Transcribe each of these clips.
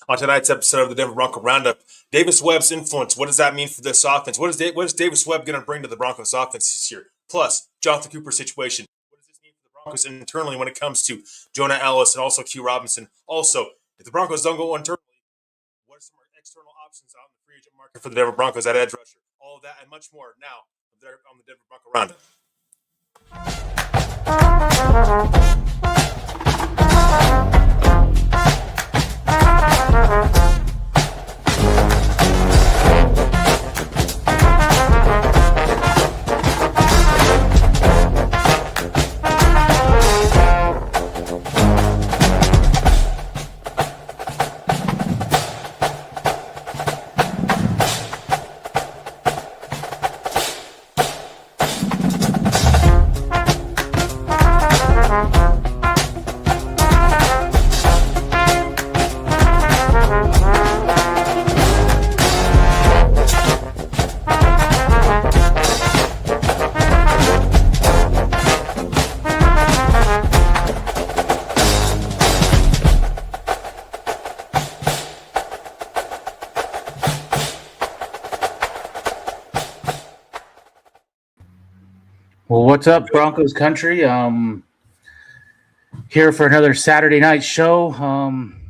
On tonight's episode of the Denver Bronco Roundup, Davis Webb's influence. What does that mean for this offense? What is Davis Webb going to bring to the Broncos offense this year? Plus, Jonathan Cooper's situation. What does this mean for the Broncos internally when it comes to Jonah Ellis and also Q Robinson? Also, if the Broncos don't go internally, what are some external options out in the free agent market for the Denver Broncos at edge rusher? All of that and much more now on the Denver Bronco Roundup. Well, what's up, Broncos country? Here for another Saturday night show. I'm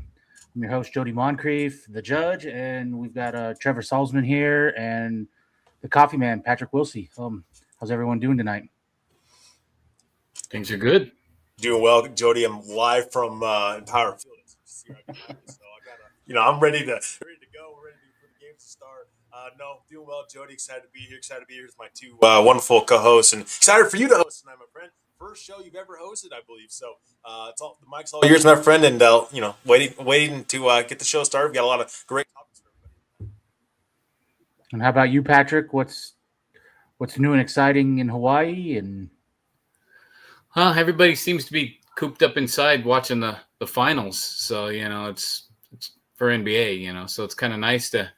your host, Jody Moncrief, the judge, and we've got Trevor Salzman here and the coffee man, Patrick Wilsey. How's everyone doing tonight? Things are good. Doing well, Jody. I'm live from Empower Field. So I gotta, I'm ready to go. We're ready for the games to start. Doing well, Jody. Excited to be here. With my two wonderful co-hosts, and excited for you to host tonight, my friend. First show you've ever hosted, I believe. So the mic's all yours, my friend, and waiting to get the show started. We got a lot of great topics for everybody. And how about you, Patrick? What's new and exciting in Hawaii? And everybody seems to be cooped up inside watching the finals. So it's for NBA. So it's kind of nice to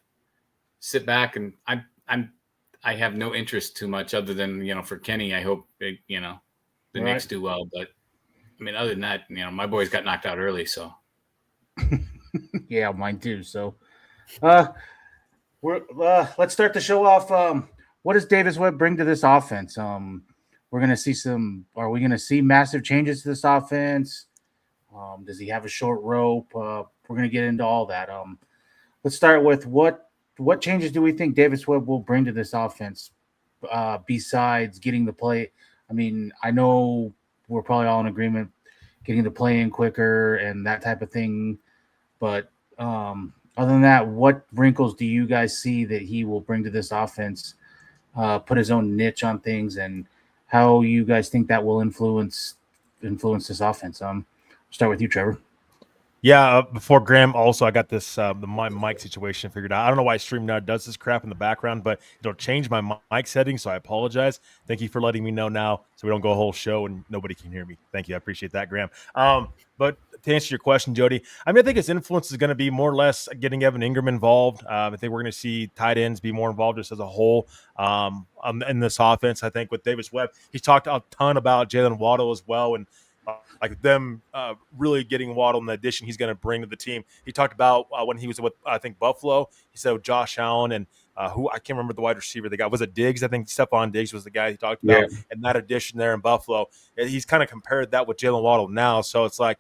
sit back, and I have no interest too much other than for Kenny. I hope the Knicks do well, but I mean, other than that, my boys got knocked out early, so yeah, mine too. So let's start the show off. What does Davis Webb bring to this offense? We're gonna see are we gonna see massive changes to this offense? Does he have a short rope? We're gonna get into all that. Let's start with what changes do we think Davis Webb will bring to this offense besides getting the play? I mean, I know we're probably all in agreement getting the play in quicker and that type of thing. But other than that, what wrinkles do you guys see that he will bring to this offense, put his own niche on things, and how you guys think that will influence this offense? Start with you, Trevor. Yeah, before Graham, also I got this my mic situation figured out. I don't know why StreamYard does this crap in the background, but it'll change my mic settings, so I apologize. Thank you for letting me know now, so we don't go a whole show and nobody can hear me. Thank you, I appreciate that, Graham. But to answer your question, Jody, I think his influence is going to be more or less getting Evan Ingram involved. I think we're going to see tight ends be more involved just as a whole in this offense. I think with Davis Webb, he's talked a ton about Jalen Waddle as well, and like them really getting Waddle in the addition he's going to bring to the team. He talked about when he was with, I think, Buffalo. He said Josh Allen and who I can't remember the wide receiver they got. Was it Diggs? I think Stephon Diggs was the guy he talked about. Yeah. And that addition there in Buffalo. He's kind of compared that with Jalen Waddle now. So it's like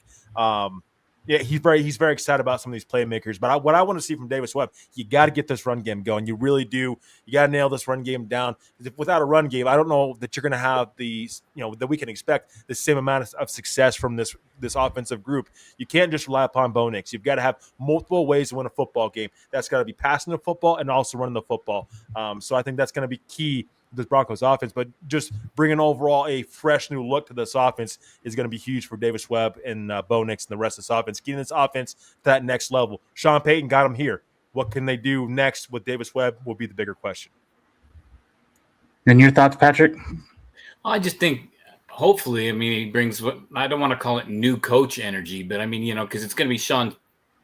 he's very excited about some of these playmakers. But what I want to see from Davis Webb, you got to get this run game going. You really do. You got to nail this run game down. Without a run game, I don't know that you're going to have that we can expect the same amount of success from this offensive group. You can't just rely upon Bo Nix. You've got to have multiple ways to win a football game. That's got to be passing the football and also running the football. So I think that's going to be key this Broncos offense, but just bringing overall a fresh new look to this offense is going to be huge for Davis Webb and Bo Nix and the rest of this offense. Getting this offense to that next level. Sean Payton got him here. What can they do next with Davis Webb will be the bigger question. And your thoughts, Patrick? I just think hopefully, he brings what I don't want to call it new coach energy, but because it's going to be Sean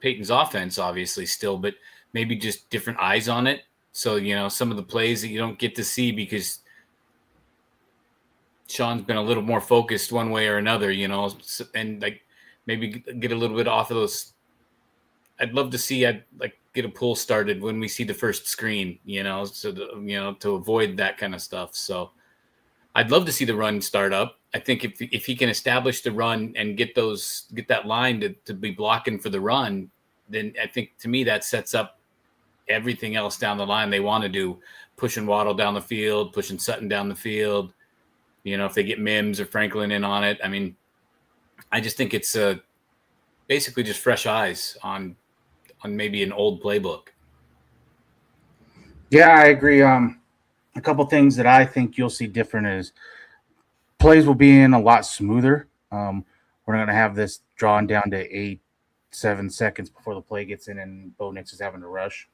Payton's offense, obviously still, but maybe just different eyes on it. So, some of the plays that you don't get to see because Sean's been a little more focused one way or another, and like maybe get a little bit off of those I'd love to see get a pool started when we see the first screen, so to avoid that kind of stuff. So I'd love to see the run start up. I think if he can establish the run and get that line to be blocking for the run, then I think to me that sets up everything else down the line they want to do, pushing Waddle down the field, pushing Sutton down the field. If they get Mims or Franklin in on it, I mean, I just think it's basically just fresh eyes on maybe an old playbook. Yeah, I agree. A couple things that I think you'll see different is plays will be in a lot smoother. We're not going to have this drawn down to 8-7 seconds before the play gets in and Bo Nix is having to rush.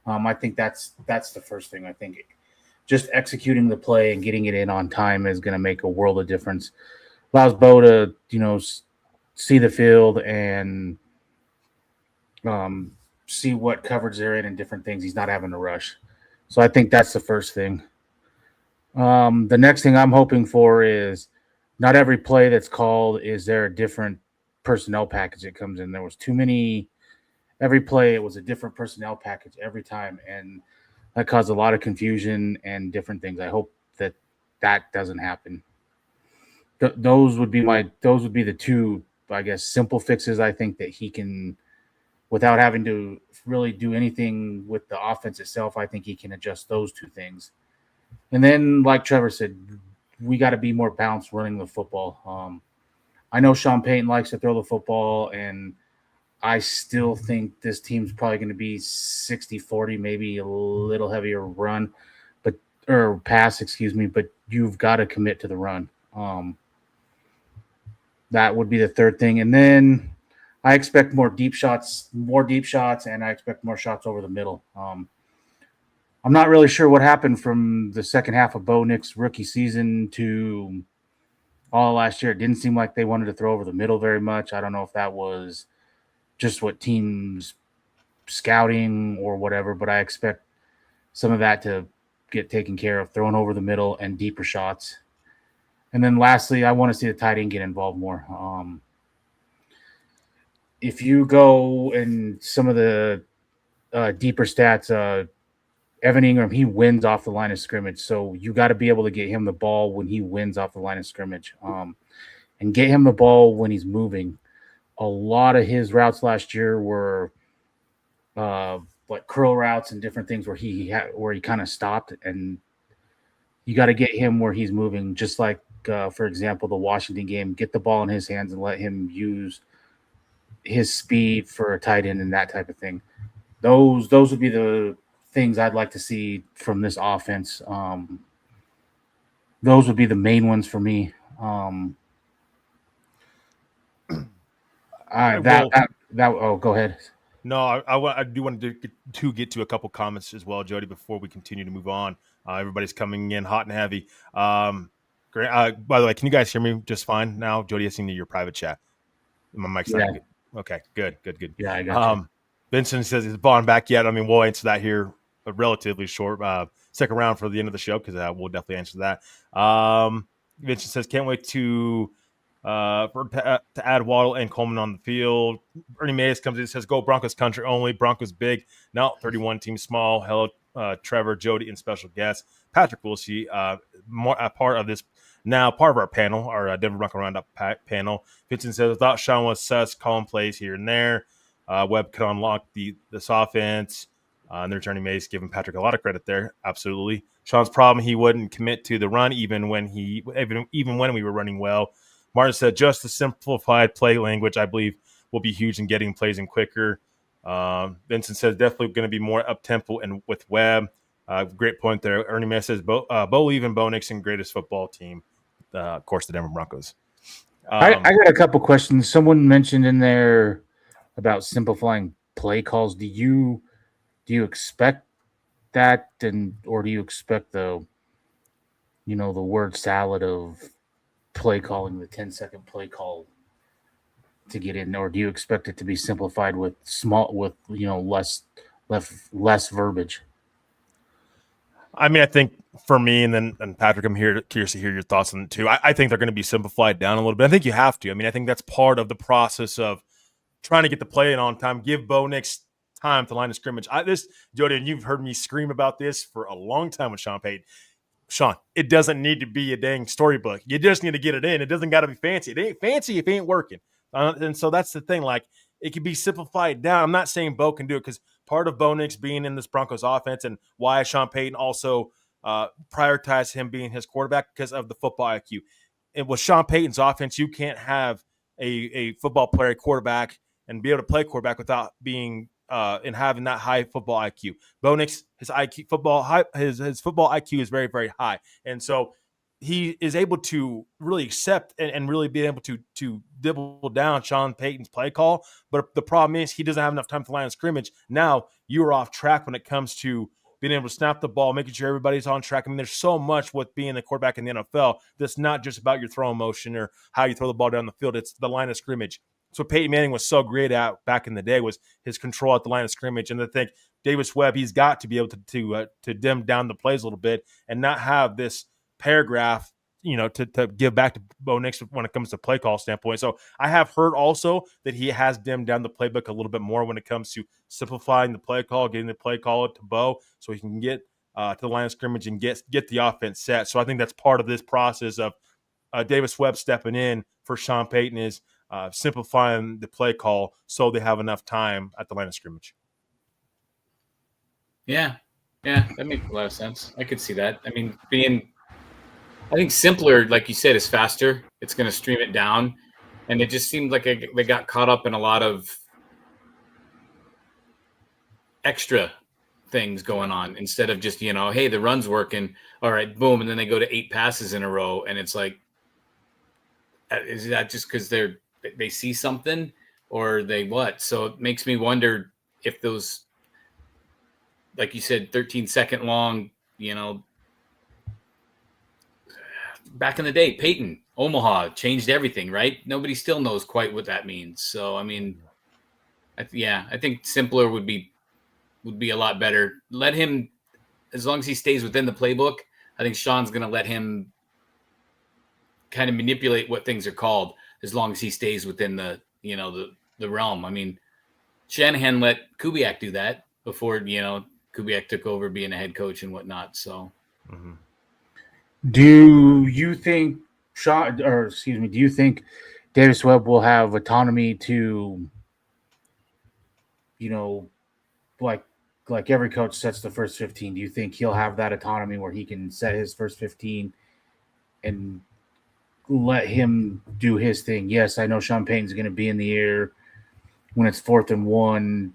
I think that's the first thing. I think just executing the play and getting it in on time is going to make a world of difference. Allows Bo to, see the field and see what coverage they're in and different things. He's not having to rush. So I think that's the first thing. The next thing I'm hoping for is not every play that's called is there a different personnel package that comes in. There was too many. Every play, it was a different personnel package every time, and that caused a lot of confusion and different things. I hope that doesn't happen. Those would be the two, I guess, simple fixes I think that he can, without having to really do anything with the offense itself. I think he can adjust those two things. And then, like Trevor said, we got to be more balanced running the football. I know Sean Payton likes to throw the football, and I still think this team's probably going to be 60-40, maybe a little heavier run, or pass, but you've got to commit to the run. That would be the third thing. And then I expect more deep shots, and I expect more shots over the middle. I'm not really sure what happened from the second half of Bo Nix's rookie season to all last year. It didn't seem like they wanted to throw over the middle very much. I don't know if that was just what teams scouting or whatever, but I expect some of that to get taken care of, throwing over the middle and deeper shots. And then lastly, I want to see the tight end get involved more. If you go in some of the deeper stats, Evan Ingram, he wins off the line of scrimmage. So you got to be able to get him the ball when he wins off the line of scrimmage, and get him the ball when he's moving. A lot of his routes last year were like curl routes and different things where he kind of stopped, and you got to get him where he's moving. Just like, for example, the Washington game, get the ball in his hands and let him use his speed for a tight end and that type of thing. Those would be the things I'd like to see from this offense. Those would be the main ones for me. Go ahead. No, I do want to get to a couple comments as well, Jody, before we continue to move on. Everybody's coming in hot and heavy. Great. By the way, can you guys hear me just fine now? Jody, I seen your private chat. My mic's not good. Okay, good. Yeah, I got you. Vincent says, is Bond back yet? I mean, we'll answer that here relatively short. Stick around for the end of the show because we'll definitely answer that. Vincent says, can't wait to add Waddle and Coleman on the field. Ernie Mays comes in and says, go Broncos country only. Broncos big. No, 31 team small. Hello, Trevor, Jody, and special guest Patrick Wilsey, part of this now, part of our panel, our Denver Bronco Roundup panel. Vincent says, I thought Sean was sus, calling plays here and there. Webb could unlock this offense. And there's Ernie Mays giving Patrick a lot of credit there. Absolutely. Sean's problem, he wouldn't commit to the run even when we were running well. Martin said, just the simplified play language, I believe, will be huge in getting plays in quicker. Vincent says, definitely going to be more up-tempo and with Webb. Great point there. Ernie Mays says, Bo even Bo Nixon, greatest football team. Of course, the Denver Broncos. I got a couple questions. Someone mentioned in there about simplifying play calls. Do you expect that, or do you expect the word salad of play calling, the 10-second play call to get in, or do you expect it to be simplified with less verbiage? I mean, I think for me, and Patrick, I'm curious to hear your thoughts on it too. I think they're going to be simplified down a little bit. I think you have to. I mean, I think that's part of the process of trying to get the play in on time, give Bo Nix time to line of scrimmage. Jody, and you've heard me scream about this for a long time with Sean Payton. Sean, it doesn't need to be a dang storybook. You just need to get it in. It doesn't got to be fancy. It ain't fancy if it ain't working. And so that's the thing. Like, it can be simplified down. I'm not saying Bo can do it, because part of Bo Nix being in this Broncos offense and why Sean Payton also prioritized him being his quarterback, because of the football IQ. And with Sean Payton's offense, you can't have a football player quarterback and be able to play quarterback without being and having that high football IQ. Bo Nix, his football IQ is very, very high, and so he is able to really accept and really be able to double down Sean Payton's play call. But the problem is he doesn't have enough time to line of scrimmage. Now you are off track when it comes to being able to snap the ball, making sure everybody's on track. I mean, there's so much with being a quarterback in the NFL that's not just about your throwing motion or how you throw the ball down the field. It's the line of scrimmage. So Peyton Manning was so great at back in the day, was his control at the line of scrimmage. And I think Davis Webb, he's got to be able to dim down the plays a little bit and not have this paragraph, to give back to Bo Nix when it comes to play call standpoint. So I have heard also that he has dimmed down the playbook a little bit more when it comes to simplifying the play call, getting the play call to Bo so he can get to the line of scrimmage and get the offense set. So I think that's part of this process of Davis Webb stepping in for Sean Payton is simplifying the play call so they have enough time at the line of scrimmage. Yeah, that makes a lot of sense. I could see that. I mean, I think simpler, like you said, is faster. It's going to stream it down. And it just seemed like they got caught up in a lot of extra things going on instead of just, hey, the run's working. All right, boom. And then they go to 8 passes in a row. And it's like, is that just because they see something or they what? So it makes me wonder if those, like you said, 13-second long, back in the day, Peyton, Omaha changed everything, right? Nobody still knows quite what that means. So, I mean, I think simpler would be a lot better. Let him, as long as he stays within the playbook, I think Sean's going to let him kind of manipulate what things are called as long as he stays within the realm. I mean, Shanahan let Kubiak do that before, Kubiak took over being a head coach and whatnot. So, do you think do you think Davis Webb will have autonomy to, like every coach sets the first 15? Do you think he'll have that autonomy where he can set his first 15 and let him do his thing? Yes, I know Sean Payton's going to be in the air when it's 4th and 1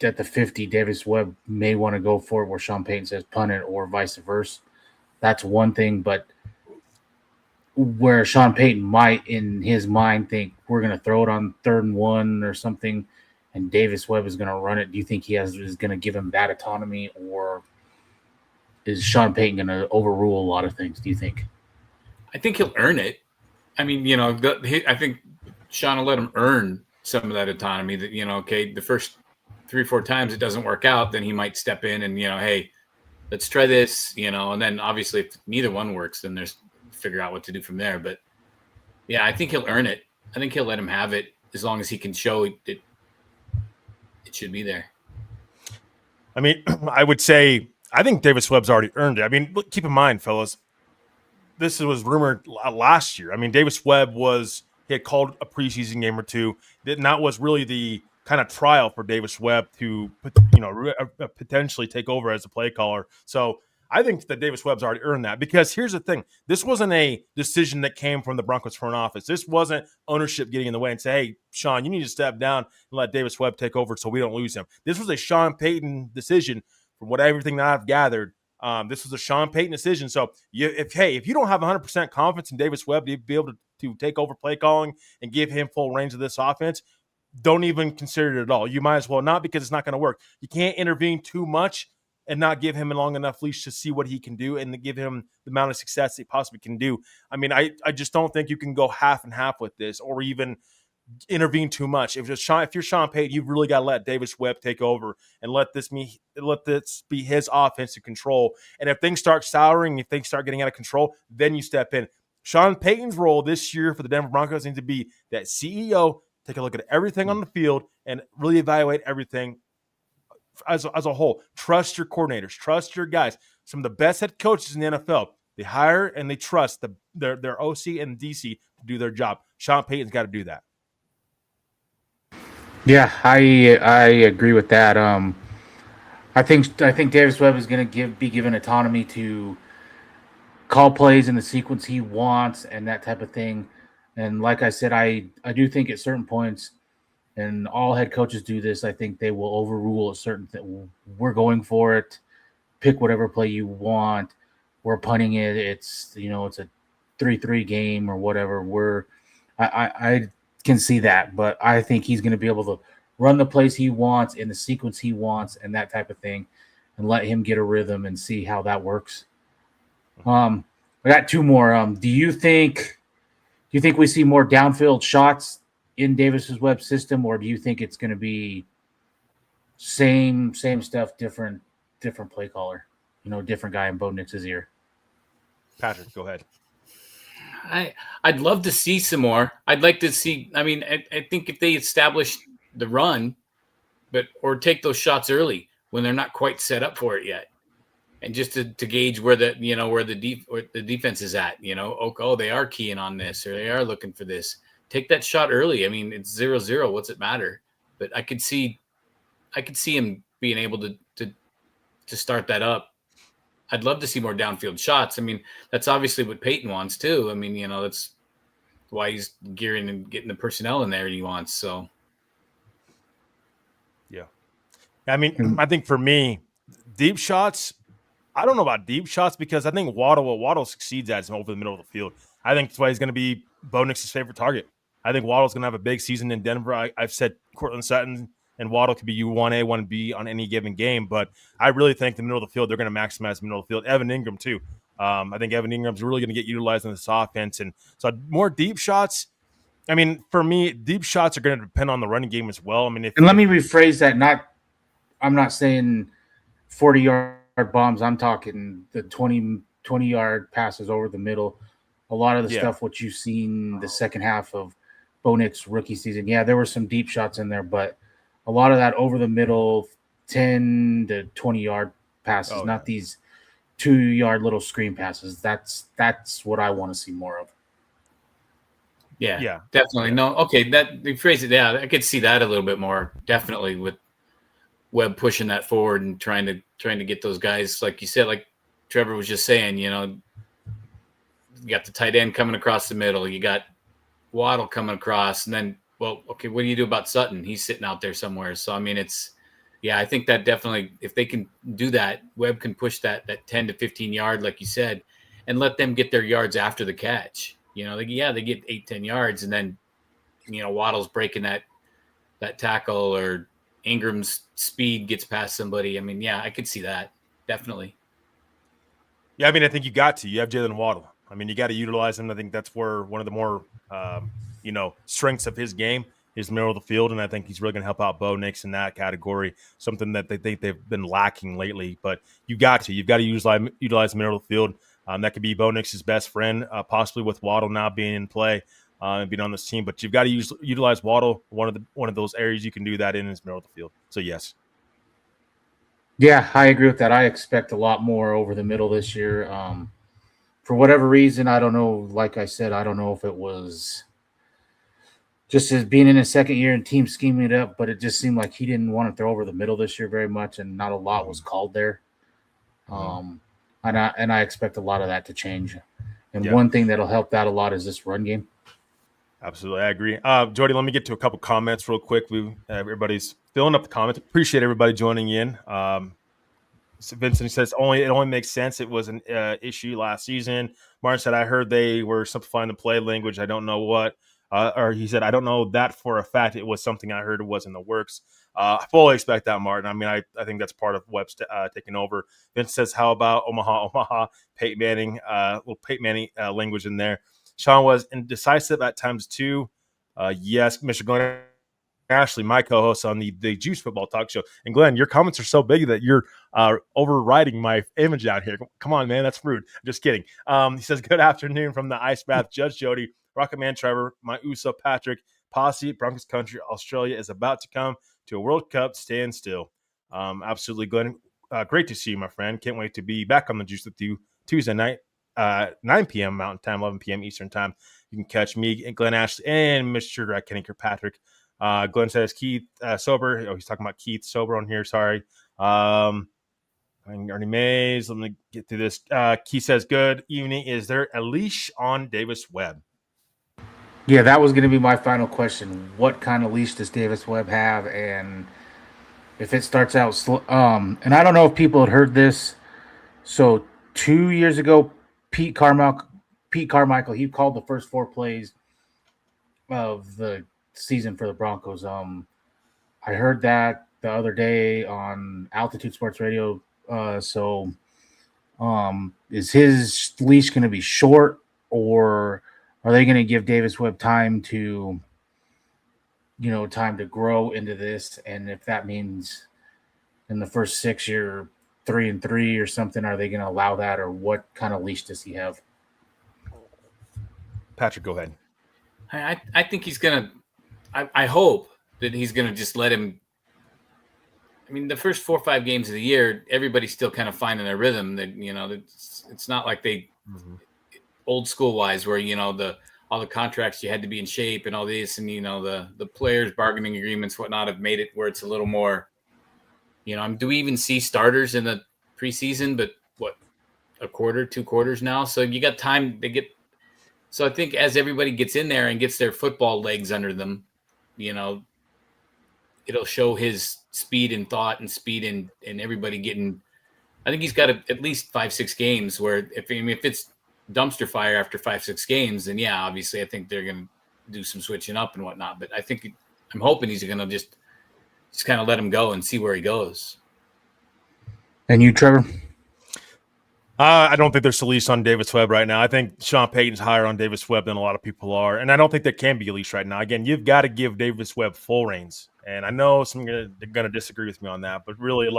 at the 50. Davis Webb may want to go for it where Sean Payton says punt it, or vice versa. That's one thing, but where Sean Payton might, in his mind, think we're going to throw it on 3rd and 1 or something, and Davis Webb is going to run it. Do you think he is going to give him that autonomy, or is Sean Payton going to overrule a lot of things? Do you think? I think he'll earn it. I mean, I think Sean will let him earn some of that autonomy. That okay, the first 3 or 4 times it doesn't work out, then he might step in and hey, let's try this, and then obviously if neither one works, then there's figure out what to do from there. But yeah, I think he'll earn it. I think he'll let him have it as long as he can show it should be there. I mean, I would say I think Davis Webb's already earned it. I mean, keep in mind, fellas, this was rumored last year. I mean, Davis Webb he had called a preseason game or two. That was really the kind of trial for Davis Webb to, potentially take over as a play caller. So I think that Davis Webb's already earned that, because here's the thing. This wasn't a decision that came from the Broncos front office. This wasn't ownership getting in the way and say, hey, Sean, you need to step down and let Davis Webb take over so we don't lose him. This was a Sean Payton decision from everything that I've gathered. This was a Sean Payton decision. So if you don't have 100% confidence in Davis Webb to be able to take over play calling and give him full range of this offense, don't even consider it at all. You might as well not, because it's not going to work. You can't intervene too much and not give him a long enough leash to see what he can do and to give him the amount of success he possibly can do. I mean, I just don't think you can go half and half with this or even intervene too much. If you're Sean Payton, you've really got to let Davis Webb take over and let this be his offensive control. And if things start souring, if things start getting out of control, then you step in. Sean Payton's role this year for the Denver Broncos needs to be that CEO take a look at everything on the field and really evaluate everything as a whole. Trust your coordinators, trust your guys. Some of the best head coaches in the NFL, they hire and they trust their OC and DC to do their job. Sean Payton's got to do that. Yeah, I agree with that. I think Davis Webb is going to be given autonomy to call plays in the sequence he wants and that type of thing. And like I said, I do think at certain points, and all head coaches do this, I think they will overrule a certain thing. We're going for it. Pick whatever play you want. We're punting it. It's it's a 3-3 game or whatever. I can see that, but I think he's going to be able to run the plays he wants in the sequence he wants and that type of thing, and let him get a rhythm and see how that works. I got two more. Do you think we see more downfield shots in Davis Webb system, or do you think it's going to be same stuff, different play caller, different guy in Bo Nix's ear? Patrick, go ahead. I'd love to see some more. I'd like to see. I mean, I think if they establish the run, or take those shots early when they're not quite set up for it yet, and just to gauge where the defense is at. They are keying on this, or they are looking for this. Take that shot early. I mean, it's 0-0. What's it matter? But I could see him being able to start that up. I'd love to see more downfield shots. I mean, that's obviously what Peyton wants too. I mean, that's why he's gearing and getting the personnel in there he wants. So, yeah. I mean, I think for me, deep shots. I don't know about deep shots because I think Waddle succeeds at him over the middle of the field. I think that's why he's going to be Bo Nix's favorite target. I think Waddle's going to have a big season in Denver. I've said Cortland Sutton and Waddle could be 1A, 1B on any given game, but I really think the middle of the field, they're going to maximize the middle of the field. Evan Ingram, too. I think Evan Ingram's really going to get utilized in this offense. And so more deep shots. I mean, for me, deep shots are going to depend on the running game as well. I mean, let me rephrase that. I'm not saying 40-yard bombs. I'm talking the 20-yard passes over the middle. A lot of the stuff what you've seen the second half of Bo Nix's rookie season. Yeah, there were some deep shots in there, but a lot of that over the middle, 10 to 20-yard passes, not these 2-yard little screen passes. That's what I want to see more of. Yeah, definitely. No, okay, that you phrase it. Yeah, I could see that a little bit more. Definitely with Webb pushing that forward and trying to get those guys, like you said, like Trevor was just saying. You got the tight end coming across the middle. You got Waddle coming across, and then, well, okay, what do you do about Sutton? He's sitting out there somewhere. So, I mean, I think that definitely, if they can do that, Webb can push that 10 to 15 yard, like you said, and let them get their yards after the catch. They get 8-10 yards, and then, Waddle's breaking that tackle, or Ingram's speed gets past somebody. I mean, yeah, I could see that. Definitely. Yeah, I mean, I think you have Jalen Waddle. I mean, you got to utilize him. I think that's where one of the more, strengths of his game is middle of the field, and I think he's really going to help out Bo Nix in that category, something that they think they've been lacking lately. But you've got to utilize the middle of the field. That could be Bo Nix's best friend, possibly with Waddle now being in play and being on this team. But you've got to utilize Waddle. One of those areas you can do that in is middle of the field. So, yes. Yeah, I agree with that. I expect a lot more over the middle this year. For whatever reason, I don't know. Like I said, I don't know if it was just as being in his second year and team scheming it up, but it just seemed like he didn't want to throw over the middle this year very much, and not a lot was called there. And I expect a lot of that to change. And one thing that'll help that a lot is this run game. Absolutely, I agree. Jody, let me get to a couple comments real quick. Everybody's filling up the comments. Appreciate everybody joining in. So Vincent says it only makes sense. It was an issue last season. Martin said, I heard they were simplifying the play language. I don't know what. Or he said, I don't know that for a fact. It was something I heard it was in the works. I fully expect that, Martin. I mean, I think that's part of Webb's taking over. Vince says, how about Omaha, Peyton Manning, little Peyton Manning language in there. Sean was indecisive at times too. Yes, Mr. Glenn Ashley, my co-host on the Juice Football Talk Show. And Glenn, your comments are so big that you're overriding my image out here. Come on, man, that's rude. Just kidding. He says, good afternoon from the Ice Bath, Judge Jody, Rocket Man Trevor, my Uso Patrick, posse, Broncos country, Australia is about to come to a World Cup standstill. Absolutely, Glenn. Great to see you, my friend. Can't wait to be back on the juice with you Tuesday night, 9 p.m. Mountain Time, 11 p.m. Eastern Time. You can catch me and Glenn Ashley and Mr. Kenny Kirkpatrick. Glenn says Keith sober. Oh, he's talking about Keith sober on here. Sorry. Ernie Mays. Let me get through this. Keith says, good evening. Is there a leash on Davis Webb? Yeah, that was going to be my final question. What kind of leash does Davis Webb have? And if it starts out slow, and I don't know if people had heard this. So 2 years ago, Pete Carmichael, he called the first 4 plays of the season for the Broncos. I heard that the other day on Altitude Sports Radio. Is his leash going to be short, or are they going to give Davis Webb time to grow into this? And if that means in the first 6 you're 3-3 or something, are they going to allow that, or what kind of leash does he have? Patrick, go ahead. I think he's going to – I hope that he's going to just let him – I mean, the first 4 or 5 games of the year, everybody's still kind of finding their rhythm. That it's not like they old school wise where all the contracts you had to be in shape and all this, and the players bargaining agreements whatnot have made it where it's a little more. Do we even see starters in the preseason? But what, a quarter, 2 quarters now? So you got time to get. So I think as everybody gets in there and gets their football legs under them, it'll show his speed and thought and speed and everybody getting. I think he's got at least 5-6 games where if it's dumpster fire after 5-6 games, then yeah, obviously I think they're going to do some switching up and whatnot. But I'm hoping he's going to just kind of let him go and see where he goes. And you, Trevor? I don't think there's a leash on Davis Webb right now. I think Sean Payton's higher on Davis Webb than a lot of people are. And I don't think there can be a leash right now. Again, you've got to give Davis Webb full reins. And I know some are going to disagree with me on that. But really,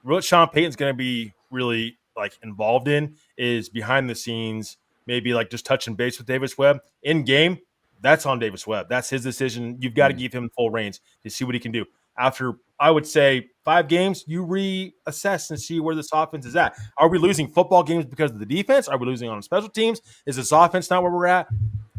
what Sean Payton's going to be really, involved in is behind the scenes, maybe, just touching base with Davis Webb. In game, that's on Davis Webb. That's his decision. You've got to give him full reins to see what he can do. After, I would say, 5 games, you reassess and see where this offense is at. Are we losing football games because of the defense? Are we losing on special teams? Is this offense not where we're at?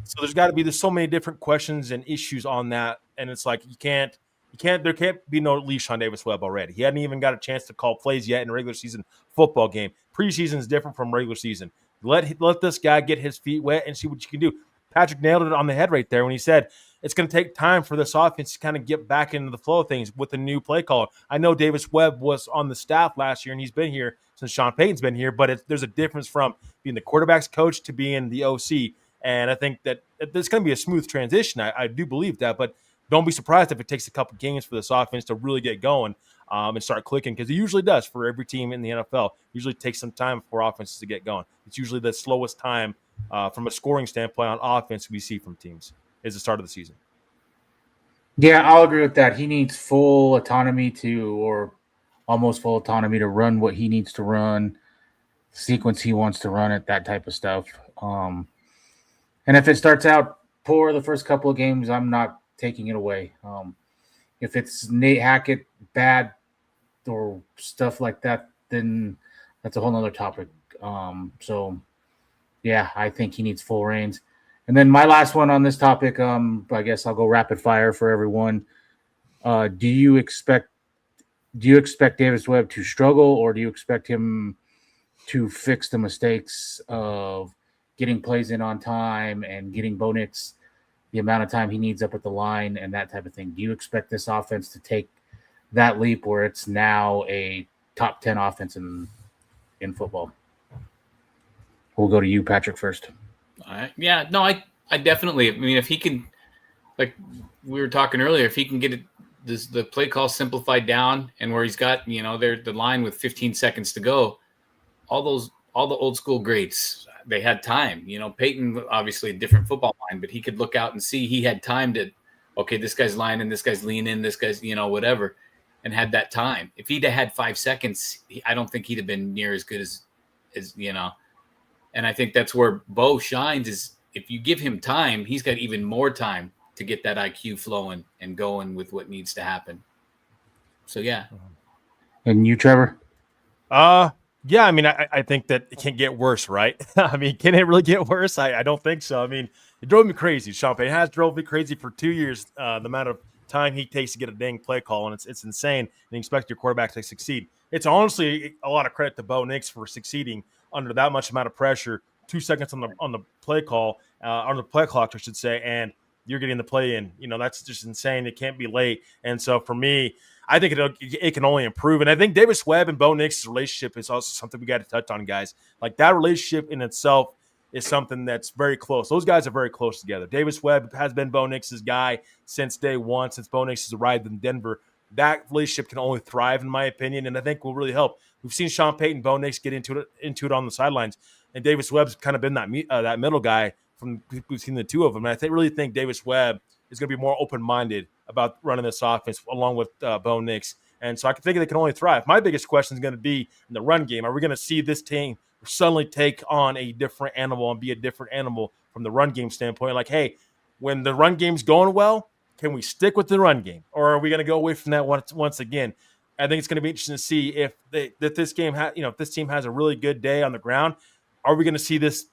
So there's so many different questions and issues on that. And it's like, there can't be no leash on Davis Webb already. He hadn't even got a chance to call plays yet in a regular season football game. Preseason is different from regular season. Let this guy get his feet wet and see what you can do. Patrick nailed it on the head right there when he said it's going to take time for this offense to kind of get back into the flow of things with the new play call. I know Davis Webb was on the staff last year, and he's been here since Sean Payton's been here, but there's a difference from being the quarterback's coach to being the OC, and I think that there's going to be a smooth transition. I do believe that, but don't be surprised if it takes a couple games for this offense to really get going and start clicking, because it usually does for every team in the NFL. It usually takes some time for offenses to get going. It's usually the slowest time from a scoring standpoint on offense we see from teams is the start of the season. Yeah, I'll agree with that. He needs full autonomy or almost full autonomy to run what he needs to run, sequence he wants to run it, that type of stuff. And if it starts out poor the first couple of games, I'm not taking it away. If it's Nate Hackett bad or stuff like that, then that's a whole nother topic. So yeah, I think he needs full reins. And then my last one on this topic, I guess I'll go rapid fire for everyone. Do you expect Davis Webb to struggle, or do you expect him to fix the mistakes of getting plays in on time and getting Bo Nix the amount of time he needs up at the line and that type of thing? Do you expect this offense to take that leap where it's now a top 10 offense in football? We'll go to you, Patrick, first. Yeah, no, I definitely. I mean, if he can, like we were talking earlier, if he can get the play call simplified down, and where he's got the line with 15 seconds to go, all the old school greats, they had time. Peyton obviously a different football line, but he could look out and see he had time to, okay, this guy's lining, this guy's leaning, this guy's whatever, and had that time. If he'd have had 5 seconds, I don't think he'd have been near as good as. And I think that's where Bo shines, is if you give him time, he's got even more time to get that IQ flowing and going with what needs to happen. So yeah. And you, Trevor? Yeah, I mean, I think that it can't get worse, right? I mean, can it really get worse? I don't think so. I mean, it drove me crazy. Sean Payton has drove me crazy for 2 years. The amount of time he takes to get a dang play call, and it's insane. And you expect your quarterback to succeed. It's honestly a lot of credit to Bo Nix for succeeding under that much amount of pressure. 2 seconds on the play call, on the play clock, I should say, and you're getting the play in. You know, that's just insane. It can't be late. And so for me, I think it can only improve. And I think Davis Webb and Bo Nix's relationship is also something we got to touch on, guys. Like, that relationship in itself is something that's very close. Those guys are very close together. Davis Webb has been Bo Nix's guy since day one, since Bo Nix has arrived in Denver. That relationship can only thrive, in my opinion, and I think will really help. We've seen Sean Payton and Bo Nix get into it on the sidelines, and Davis Webb's kind of been that middle guy from between the two of them. And I really think Davis Webb is going to be more open-minded about running this offense along with Bo Nix. And so I think they can only thrive. My biggest question is going to be in the run game. Are we going to see this team suddenly take on a different animal and be a different animal from the run game standpoint? Like, hey, when the run game's going well, can we stick with the run game? Or are we going to go away from that once again? I think it's going to be interesting to see if this team has a really good day on the ground. Are we going to see this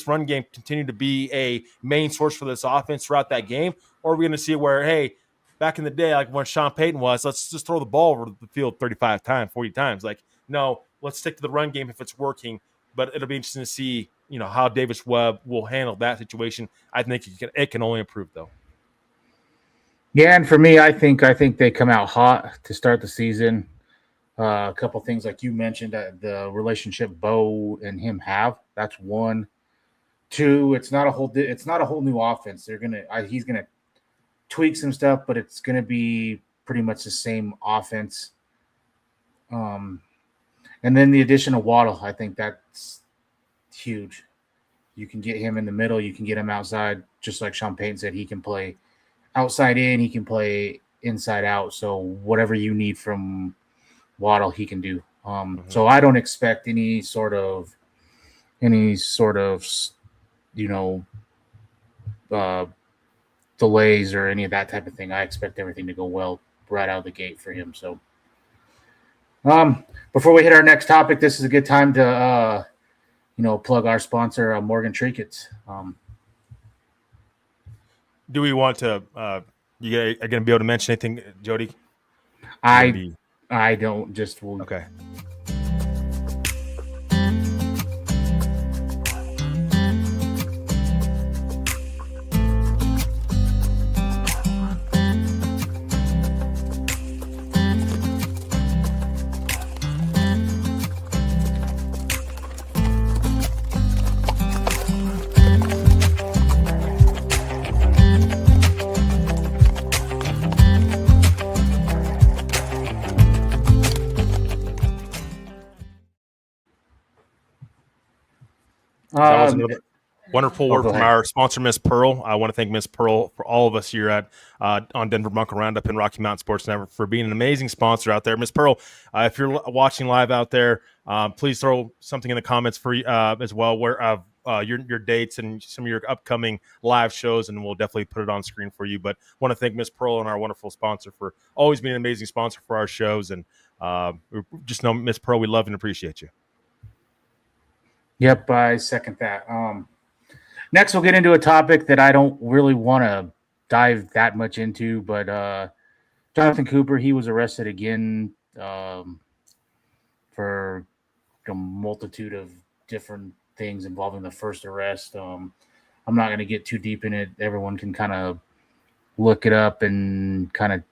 run game continue to be a main source for this offense throughout that game? Or are we going to see it where, hey, back in the day, like when Sean Payton was, let's just throw the ball over the field 35 times, 40 times. Like, no, let's stick to the run game if it's working. But it'll be interesting to see, how Davis Webb will handle that situation. I think it can only improve, though. Yeah, and for me, I think they come out hot to start the season. A couple things like you mentioned, the relationship Bo and him have. That's one. Two, it's not a whole new offense. He's gonna tweak some stuff, but it's gonna be pretty much the same offense. And then the addition of Waddle, I think that's huge. You can get him in the middle, you can get him outside, just like Sean Payton said. He can play outside in, he can play inside out. So whatever you need from Waddle, he can do. So I don't expect any sort of delays or any of that type of thing. I expect everything to go well right out of the gate for him. So before we hit our next topic, this is a good time to plug our sponsor, Morgan Trinkets. Do we want to you are going to be able to mention anything, Jody? I don't, just will. Okay. That was another wonderful word from our sponsor, Miss Pearl. I want to thank Miss Pearl for all of us here at on Denver Bronco Roundup and Rocky Mountain Sports Network for being an amazing sponsor out there. Miss Pearl, if you're watching live out there, please throw something in the comments for as well, where your dates and some of your upcoming live shows, and we'll definitely put it on screen for you. But want to thank Miss Pearl and our wonderful sponsor for always being an amazing sponsor for our shows. And just know, Miss Pearl, we love and appreciate you. Yep, I second that. Next, we'll get into a topic that I don't really want to dive that much into, but Jonathan Cooper, he was arrested again for a multitude of different things involving the first arrest. I'm not going to get too deep in it. Everyone can kind of look it up and kind of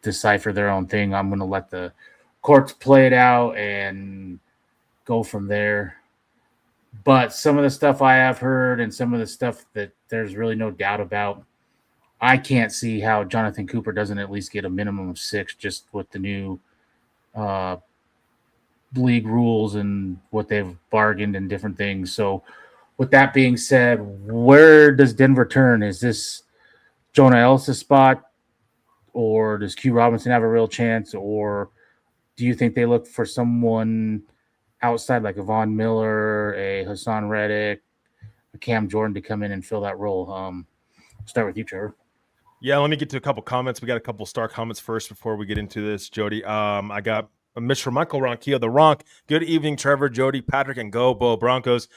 decipher their own thing. I'm going to let the courts play it out and go from there. But some of the stuff I have heard and some of the stuff that there's really no doubt about, I can't see how Jonathan Cooper doesn't at least get a minimum of 6 just with the new league rules and what they've bargained and different things. So with that being said, where does Denver turn? Is this Jonah Ellis' spot, or does Q Robinson have a real chance, or do you think they look for someone outside like a Von Miller, a Hassan Reddick, a Cam Jordan to come in and fill that role? Start with you, Trevor. Yeah, let me get to a couple comments. We got a couple star comments first before we get into this, Jody. I got Mr. Michael Ronquillo, the Ronk. Good evening, Trevor, Jody, Patrick, and Go Bo Broncos.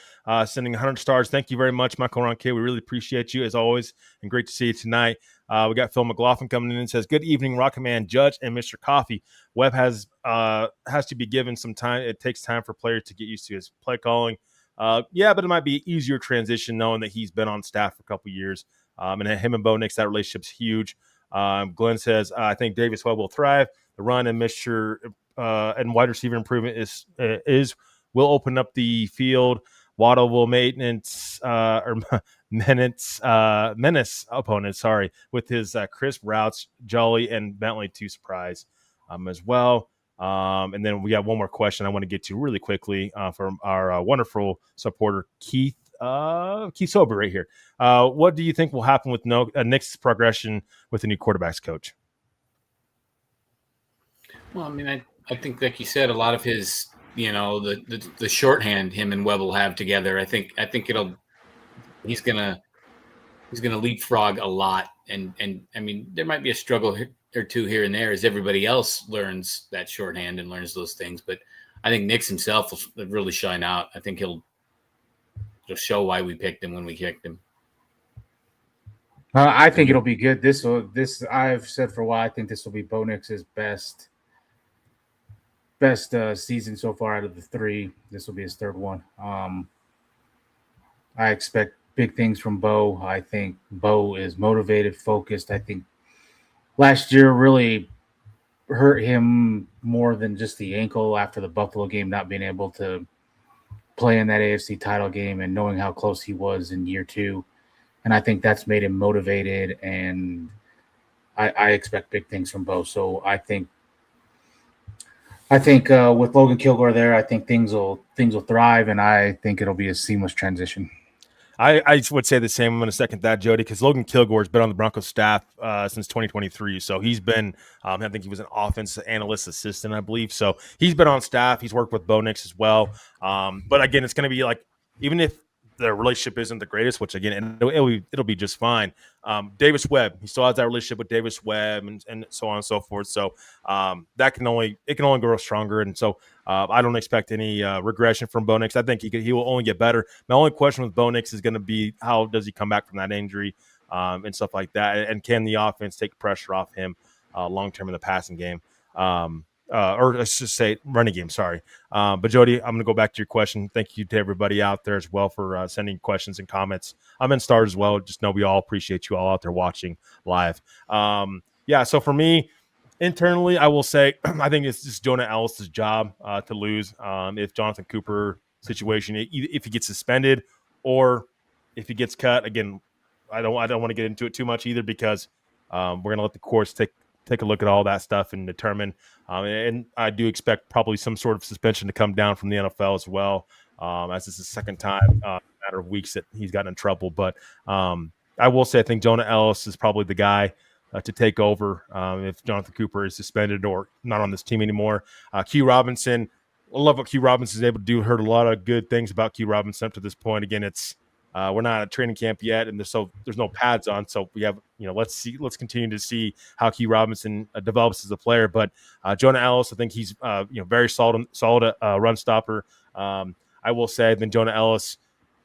Sending 100 stars. Thank you very much, Michael Ronquillo. We really appreciate you as always, and great to see you tonight. We got Phil McLaughlin coming in and says, "Good evening, Rocket Man, Judge, and Mr. Coffee. Webb has to be given some time. It takes time for players to get used to his play calling. Yeah, but it might be an easier transition knowing that he's been on staff for a couple years." And him and Bo Nix, that relationship's huge. Glenn says, I think Davis Webb will thrive. The run and Mr. And wide receiver improvement will open up the field. Waddle will menace opponents, with his crisp routes, Jolly and Bentley to surprise as well. And then we got one more question I want to get to really quickly from our wonderful supporter, Keith Sober right here. What do you think will happen with Nick's progression with the new quarterbacks coach? Well, I mean, I think, like you said, a lot of his, the shorthand him and Webb will have together. I think he's gonna leapfrog a lot, and I mean, there might be a struggle or two here and there as everybody else learns that shorthand and learns those things. But I think Nick's himself will really shine out. I think he'll show why we picked him when we kicked him. I think it'll be good. This I've said for a while. I think this will be Bo Nix's best season so far out of the three. This will be his third one. I expect big things from Bo. I think Bo is motivated, focused. I think last year really hurt him more than just the ankle after the Buffalo game, not being able to play in that AFC title game and knowing how close he was in year two. And I think that's made him motivated, and I expect big things from Bo. So I think with Logan Kilgore there, I think things will thrive, and I think it'll be a seamless transition. I would say the same. I'm going to second that, Jody, because Logan Kilgore has been on the Broncos staff since 2023. So he's been, I think he was an offense analyst assistant, I believe. So he's been on staff. He's worked with Bo Nix as well. But again, it's going to be like, even if the relationship isn't the greatest, which again, it'll be just fine. Davis Webb, he still has that relationship with Davis Webb and so on and so forth. So it can only grow stronger. And so I don't expect any regression from Bo Nix. I think he will only get better. My only question with Bo Nix is going to be, how does he come back from that injury and stuff like that? And can the offense take pressure off him long-term in the passing game? Or let's just say running game, sorry. But Jody, I'm going to go back to your question. Thank you to everybody out there as well for sending questions and comments. I'm in stars as well. Just know we all appreciate you all out there watching live. So for me, internally, I will say I think it's just Jonah Ellis' job to lose if Jonathan Cooper situation, if he gets suspended or if he gets cut. Again, I don't want to get into it too much either, because we're going to let the courts take a look at all that stuff and determine. And I do expect probably some sort of suspension to come down from the NFL as well, as this is the second time in a matter of weeks that he's gotten in trouble. But I will say I think Jonah Ellis is probably the guy to take over if Jonathan Cooper is suspended or not on this team anymore. Q Robinson, I love what Q Robinson is able to do. Heard a lot of good things about Q Robinson up to this point. Again, it's we're not at training camp yet, and there's no pads on, so we have let's continue to see how Q Robinson develops as a player. But Jonah Ellis, I think he's very solid run stopper. I will say, I think Jonah Ellis,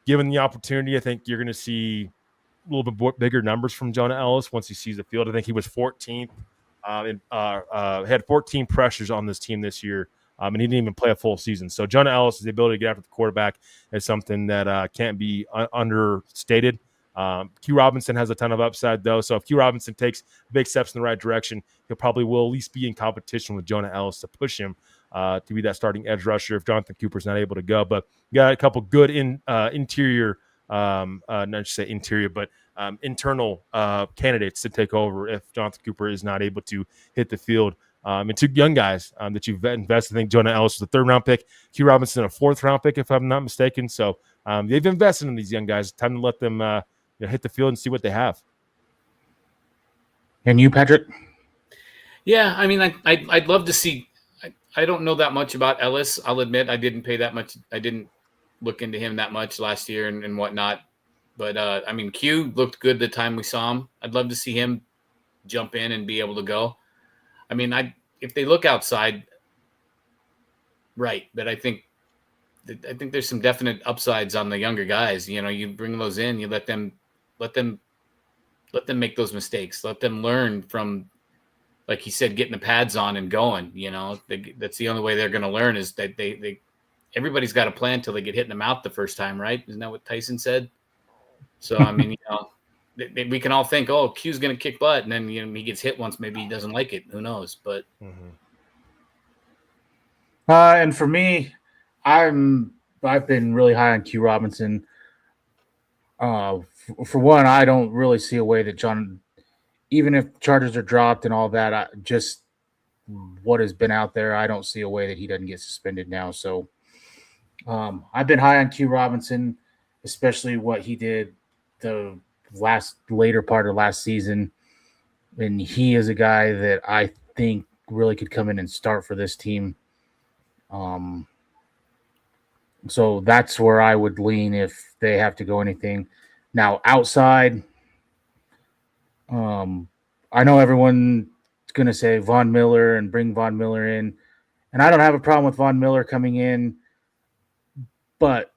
given the opportunity, I think you're going to see a little bit bigger numbers from Jonah Ellis once he sees the field. I think he was 14th had 14 pressures on this team this year. And he didn't even play a full season. So Jonah Ellis' ability to get after the quarterback is something that can't be understated. Q Robinson has a ton of upside, though. So if Q Robinson takes big steps in the right direction, he'll probably will at least be in competition with Jonah Ellis to push him to be that starting edge rusher if Jonathan Cooper's not able to go. But you got a couple good interior, not just say interior, but internal candidates to take over if Jonathan Cooper is not able to hit the field. And two young guys that you've invested. I think Jonah Ellis was a 3rd-round pick. Q Robinson, a 4th-round pick, if I'm not mistaken. So they've invested in these young guys. Time to let them hit the field and see what they have. And you, Patrick? Yeah, I mean, I'd love to see. I don't know that much about Ellis. I'll admit I didn't pay that much. I didn't look into him that much last year and whatnot. But, I mean, Q looked good the time we saw him. I'd love to see him jump in and be able to go. I mean, if they look outside, right, but I think there's some definite upsides on the younger guys. You know, you bring those in, you let them make those mistakes, let them learn from, like he said, getting the pads on and going. You know, that's the only way they're going to learn is that everybody's got a plan till they get hit in the mouth the first time, right? Isn't that what Tyson said? So I mean, you know, we can all think, oh, Q's going to kick butt, and then he gets hit once, maybe he doesn't like it. Who knows? But and for me, I've been really high on Q Robinson. For one, I don't really see a way that John, even if charges are dropped and all that, just what has been out there, I don't see a way that he doesn't get suspended now. So I've been high on Q Robinson, especially what he did the later part of last season. And he is a guy that I think really could come in and start for this team. So that's where I would lean if they have to go anything. Now, outside, I know everyone's going to say Von Miller and bring Von Miller in. And I don't have a problem with Von Miller coming in. But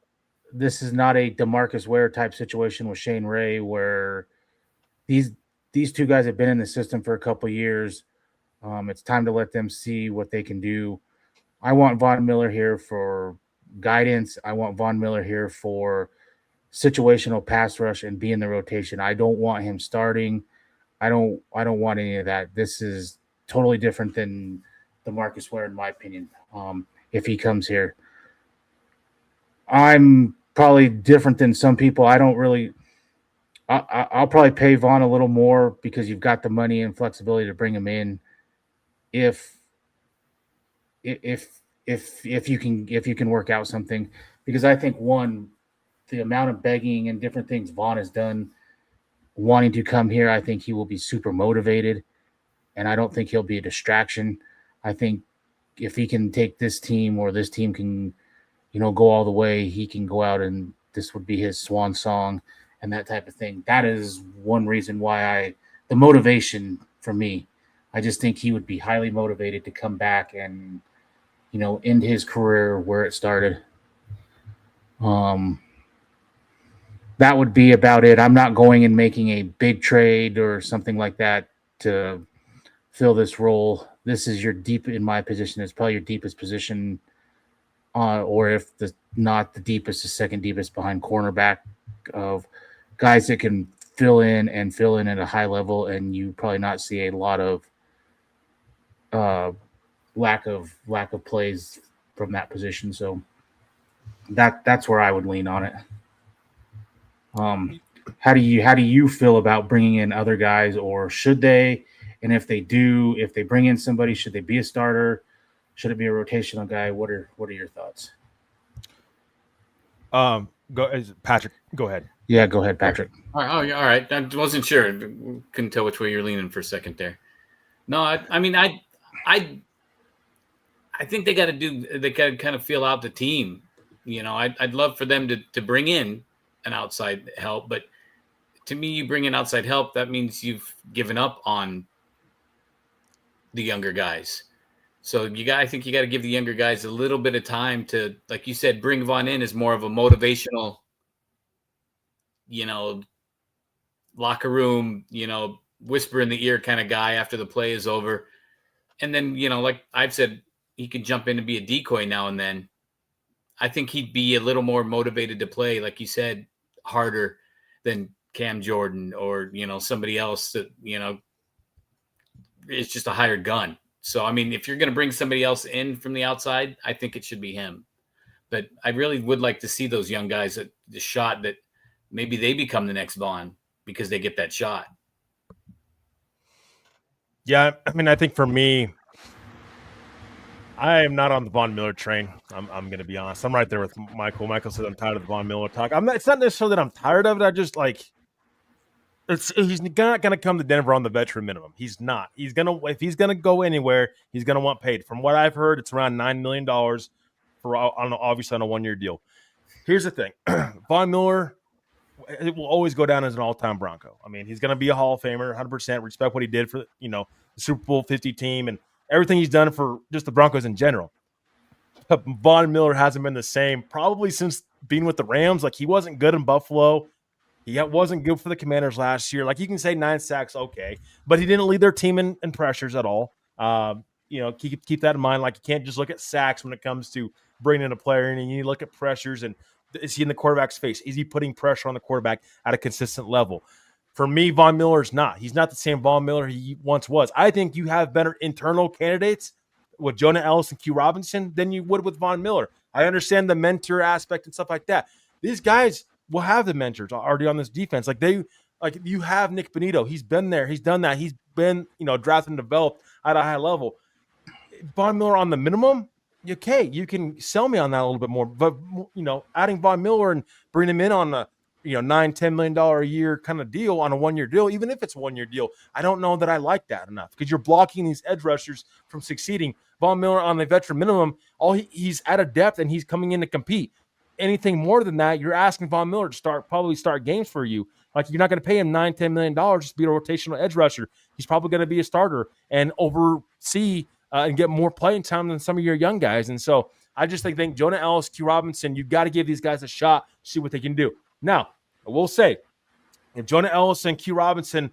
this is not a DeMarcus Ware type situation with Shane Ray where these two guys have been in the system for a couple of years. It's time to let them see what they can do. I want Von Miller here for guidance. I want Von Miller here for situational pass rush and be in the rotation. I don't want him starting. I don't want any of that. This is totally different than DeMarcus Ware, in my opinion. If he comes here, I'm probably different than some people. I don't really. I'll probably pay Vaughn a little more because you've got the money and flexibility to bring him in. If you can work out something, because I think the amount of begging and different things Vaughn has done wanting to come here, I think he will be super motivated, and I don't think he'll be a distraction. I think if he can take this team or this team can, go all the way, he can go out and this would be his swan song and that type of thing. That is one reason why the motivation for me, I just think he would be highly motivated to come back and, end his career where it started. That would be about it. I'm not going and making a big trade or something like that to fill this role. This is in my position, it's probably your deepest position, or if not the deepest, the second deepest behind cornerback of guys that can fill in at a high level, and you probably not see a lot of lack of plays from that position. So that's where I would lean on it. How do you feel about bringing in other guys, or should they? And if they bring in somebody, should they be a starter? Should it be a rotational guy? What are your thoughts? Patrick, go ahead. Yeah, go ahead, Patrick. All right. I wasn't sure. Couldn't tell which way you're leaning for a second there. No, I think they got to kind of feel out the team. I'd love for them to bring in an outside help, but to me, you bring in outside help, that means you've given up on the younger guys. So I think you got to give the younger guys a little bit of time to, like you said, bring Vaughn in as more of a motivational, locker room, whisper in the ear kind of guy after the play is over. And then, like I've said, he can jump in and be a decoy now and then. I think he'd be a little more motivated to play, like you said, harder than Cam Jordan or, somebody else that, is just a hired gun. So, I mean, if you're going to bring somebody else in from the outside, I think it should be him. But I really would like to see those young guys at the shot that maybe they become the next Vaughn because they get that shot. Yeah, I mean, I think for me, I am not on the Von Miller train. I'm going to be honest. I'm right there with Michael. Michael said I'm tired of the Von Miller talk. It's not necessarily that I'm tired of it. I just he's not going to come to Denver on the veteran minimum. He's not. If he's going to go anywhere, he's going to want paid. From what I've heard, it's around $9 million obviously on a 1-year deal. Here's the thing. Von Miller, it will always go down as an all-time Bronco. I mean, he's going to be a Hall of Famer, 100%. Respect what he did for, the Super Bowl 50 team and everything he's done for just the Broncos in general. But Von Miller hasn't been the same probably since being with the Rams. Like, he wasn't good in Buffalo. He wasn't good for the Commanders last year. Like, you can say 9 sacks, okay, but he didn't lead their team in pressures at all. Keep that in mind. Like, you can't just look at sacks when it comes to bringing in a player, and you need to look at pressures. And is he in the quarterback's face? Is he putting pressure on the quarterback at a consistent level? For me, Von Miller's not. He's not the same Von Miller he once was. I think you have better internal candidates with Jonah Ellis and Q Robinson than you would with Von Miller. I understand the mentor aspect and stuff like that. These guys will have the mentors already on this defense. Like you have Nick Benito. He's been there. He's done that. He's been, drafted and developed at a high level. Von Miller on the minimum, okay, you can sell me on that a little bit more. But, adding Von Miller and bringing him in on a, $9-10 million a year kind of deal on a 1-year deal, even if it's a 1-year deal, I don't know that I like that enough because you're blocking these edge rushers from succeeding. Von Miller on the veteran minimum, he's at a depth and he's coming in to compete. Anything more than that, you're asking Von Miller to probably start games for you. Like, you're not going to pay him $9-10 million just to be a rotational edge rusher. He's probably going to be a starter and oversee and get more playing time than some of your young guys. And so I just think Jonah Ellis, Q Robinson, you've got to give these guys a shot, see what they can do. Now, I will say, if Jonah Ellis and Q Robinson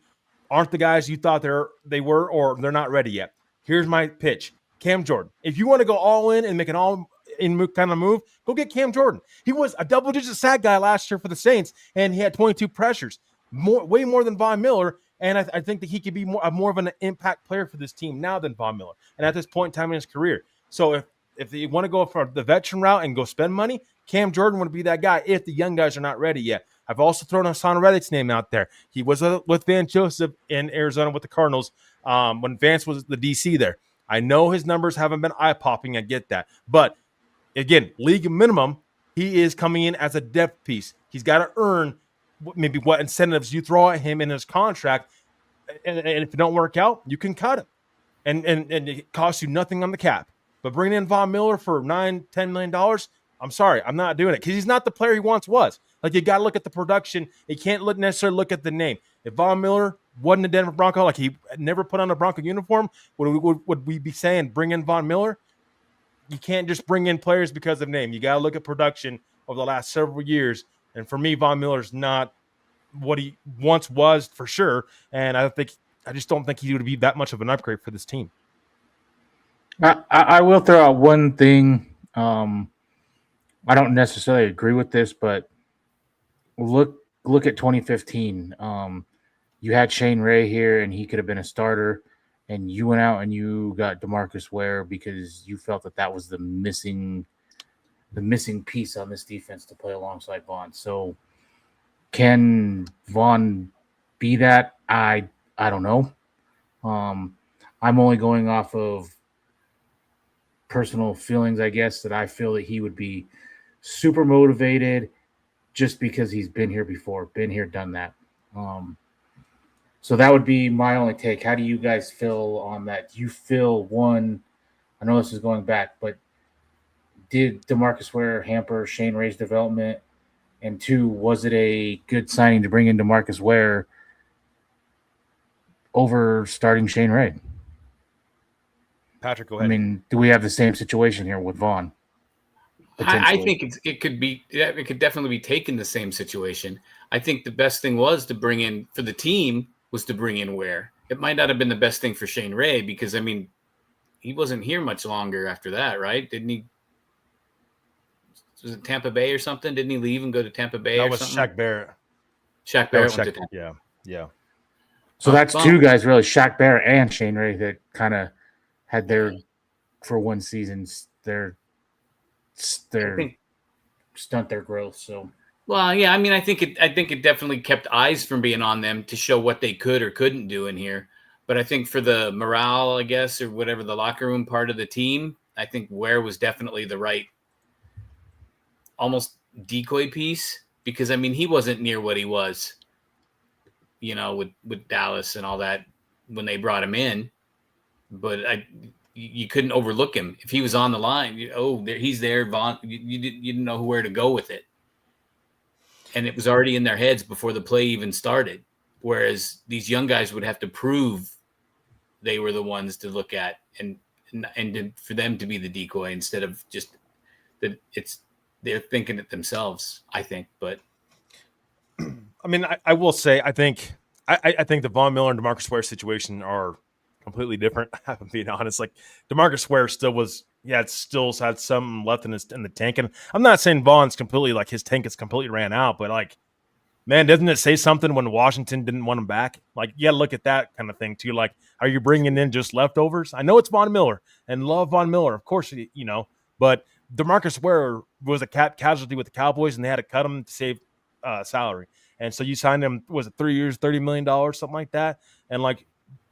aren't the guys you thought they were or they're not ready yet, here's my pitch. Cam Jordan. If you want to go all in and make an all-in kind of move, go get Cam Jordan. He was a double-digit sack guy last year for the Saints, and he had 22 pressures, way more than Von Miller. And I think that he could be more of an impact player for this team now than Von Miller. And at this point in time in his career. So if you want to go for the veteran route and go spend money, Cam Jordan would be that guy if the young guys are not ready yet. I've also thrown Hassan Reddick's name out there. He was with Van Joseph in Arizona with the Cardinals when Vance was the DC there. I know his numbers haven't been eye-popping. I get that. But, again, league minimum, he is coming in as a depth piece. He's got to earn maybe what incentives you throw at him in his contract. And if it don't work out, you can cut him. And it costs you nothing on the cap. But bringing in Von Miller for $9-10 million, I'm sorry, I'm not doing it because he's not the player he once was. Like, you got to look at the production. You can't necessarily look at the name. If Von Miller wasn't a Denver Bronco, like he never put on a Bronco uniform, would we be saying bring in Von Miller? You can't just bring in players because of name. You got to look at production over the last several years. And for me, Von Miller's not what he once was for sure. And I just don't think he would be that much of an upgrade for this team. I will throw out one thing. I don't necessarily agree with this, but look at 2015. You had Shane Ray here, and he could have been a starter, and you went out and you got DeMarcus Ware because you felt that was the missing piece on this defense to play alongside Vaughn. So can Vaughn be that? I don't know. I'm only going off of personal feelings, I guess, that I feel that he would be super motivated just because he's been here before, been here, done that. So that would be my only take. How do you guys feel on that? Do you feel, one, I know this is going back, but did DeMarcus Ware hamper Shane Ray's development? And two, was it a good signing to bring in DeMarcus Ware over starting Shane Ray? Patrick, go ahead. I mean, do we have the same situation here with Vaughn? I think it could definitely be taken the same situation. I think the best thing was to bring in for the team was to bring in Ware. It might not have been the best thing for Shane Ray because, I mean, he wasn't here much longer after that, right? Didn't he? Was it Tampa Bay or something? Didn't he leave and go to Tampa Bay? That was something? Shaq Barrett. Shaq Barrett went to Tampa. Yeah. So that's two guys, really, Shaq Barrett and Shane Ray, that kind of had their, for one season, their stunt their growth. So, well, yeah, I mean, I think it definitely kept eyes from being on them to show what they could or couldn't do in here. But I think for the morale, I guess, or whatever, the locker room part of the team, I think Ware was definitely the right, almost decoy piece, because I mean, he wasn't near what he was, with Dallas and all that when they brought him in. But you couldn't overlook him if he was on the line. He's there, Vaughn. You didn't know where to go with it. and it was already in their heads before the play even started. Whereas these young guys would have to prove they were the ones to look at and for them to be the decoy instead of just that they're thinking it themselves, I think. But I mean, I will say, I think the Von Miller and DeMarcus Ware situation are completely different. I'm being honest. Like DeMarcus Ware it still had some left in the tank. And I'm not saying Vaughn's completely like his tank is completely ran out, but like, man, doesn't it say something when Washington didn't want him back? Like, you got to look at that kind of thing too. Like, are you bringing in just leftovers? I know it's Von Miller and love Von Miller, of course, but DeMarcus Ware was a casualty with the Cowboys, and they had to cut him to save salary. And so you signed him, was it 3 years, $30 million, something like that? And like,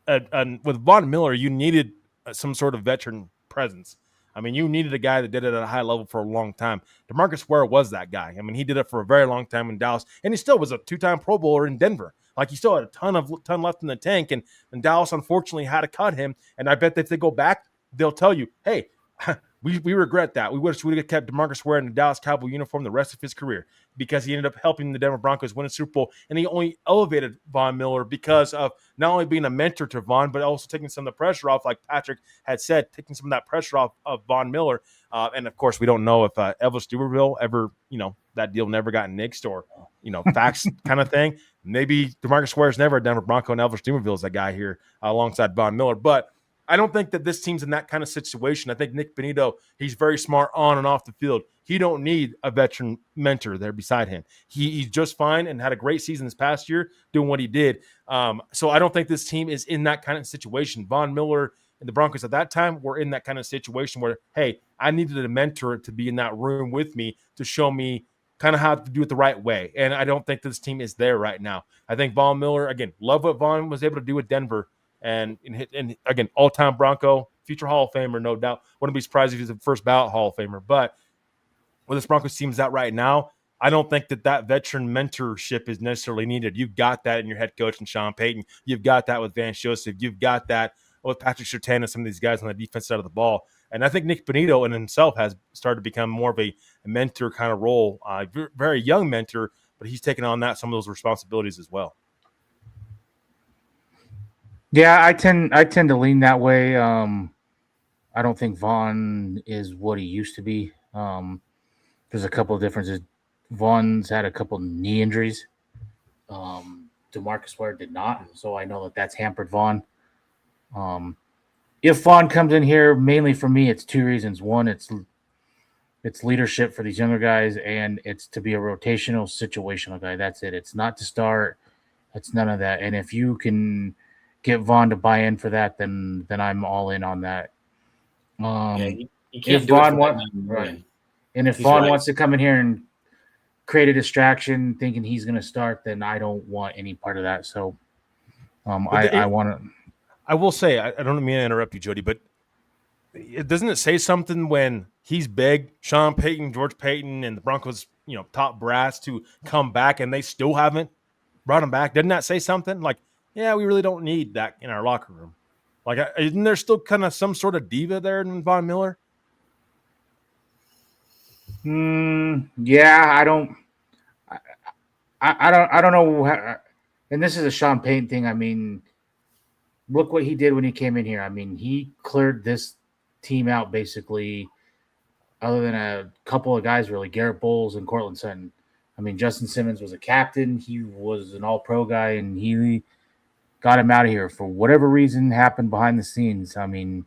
with Von Miller, you needed some sort of veteran presence. I mean, you needed a guy that did it at a high level for a long time. DeMarcus Ware was that guy. I mean, he did it for a very long time in Dallas, and he still was a 2-time Pro Bowler in Denver. Like, he still had a ton left in the tank, and Dallas unfortunately had to cut him. And I bet that if they go back, they'll tell you, hey, we regret that. We wish we would have kept DeMarcus Ware in the Dallas Cowboy uniform the rest of his career, because he ended up helping the Denver Broncos win a Super Bowl. And he only elevated Von Miller because of not only being a mentor to Von, but also taking some of the pressure off, like Patrick had said, taking some of that pressure off of Von Miller. And of course, we don't know if Elvis Duberville ever, that deal never got nixed or, fax kind of thing. Maybe DeMarcus Ware is never a Denver Bronco, and Elvis Duberville is that guy here alongside Von Miller. But I don't think that this team's in that kind of situation. I think Nick Benito, he's very smart on and off the field. He don't need a veteran mentor there beside him. He's just fine and had a great season this past year doing what he did. So I don't think this team is in that kind of situation. Von Miller and the Broncos at that time were in that kind of situation where, hey, I needed a mentor to be in that room with me to show me kind of how to do it the right way. And I don't think this team is there right now. I think Von Miller, again, love what Von was able to do with Denver. And again, all-time Bronco, future Hall of Famer, no doubt. Wouldn't be surprised if he's a first ballot Hall of Famer. But where this Broncos team's at right now, I don't think that veteran mentorship is necessarily needed. You've got that in your head coach and Sean Payton. You've got that with Vance Joseph. You've got that with Patrick Surtain and some of these guys on the defense side of the ball. And I think Nick Benito in himself has started to become more of a mentor kind of role. Very young mentor, but he's taken on some of those responsibilities as well. Yeah, I tend to lean that way. I don't think Von is what he used to be. There's a couple of differences. Von's had a couple knee injuries. DeMarcus Ware did not, so I know that's hampered Von. If Von comes in here, mainly for me, it's two reasons. One, it's leadership for these younger guys, and it's to be a rotational, situational guy. That's it. It's not to start. It's none of that. And if you can get Von to buy in for that, then I'm all in on that. If Von wants to come in here and create a distraction, thinking he's going to start, then I don't want any part of that. So, I want to. I will say, I don't mean to interrupt you, Jody, but doesn't it say something when he's begged Sean Payton, George Payton, and the Broncos, top brass to come back, and they still haven't brought him back? Doesn't that say something? Like, yeah, we really don't need that in our locker room. Like, isn't there still kind of some sort of diva there in Von Miller? Yeah, I don't know. And this is a Sean Payton thing. I mean, look what he did when he came in here. I mean, he cleared this team out basically, other than a couple of guys, really, Garrett Bowles and Cortland Sutton. I mean, Justin Simmons was a captain. He was an all-pro guy, and he got him out of here for whatever reason happened behind the scenes. I mean,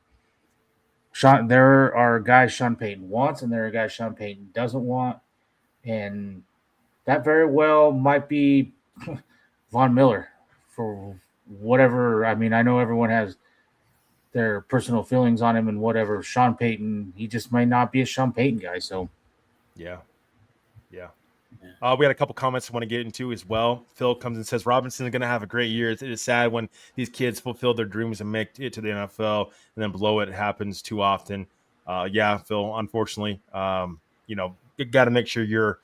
there are guys Sean Payton wants, and there are guys Sean Payton doesn't want, and that very well might be Von Miller for whatever. I mean, I know everyone has their personal feelings on him and whatever. Sean Payton, he just might not be a Sean Payton guy. So, yeah. We had a couple comments I want to get into as well. Phil comes and says Robinson is going to have a great year. It is sad when these kids fulfill their dreams and make it to the NFL, and then below it happens too often. Yeah, Phil, unfortunately, you got to make sure you're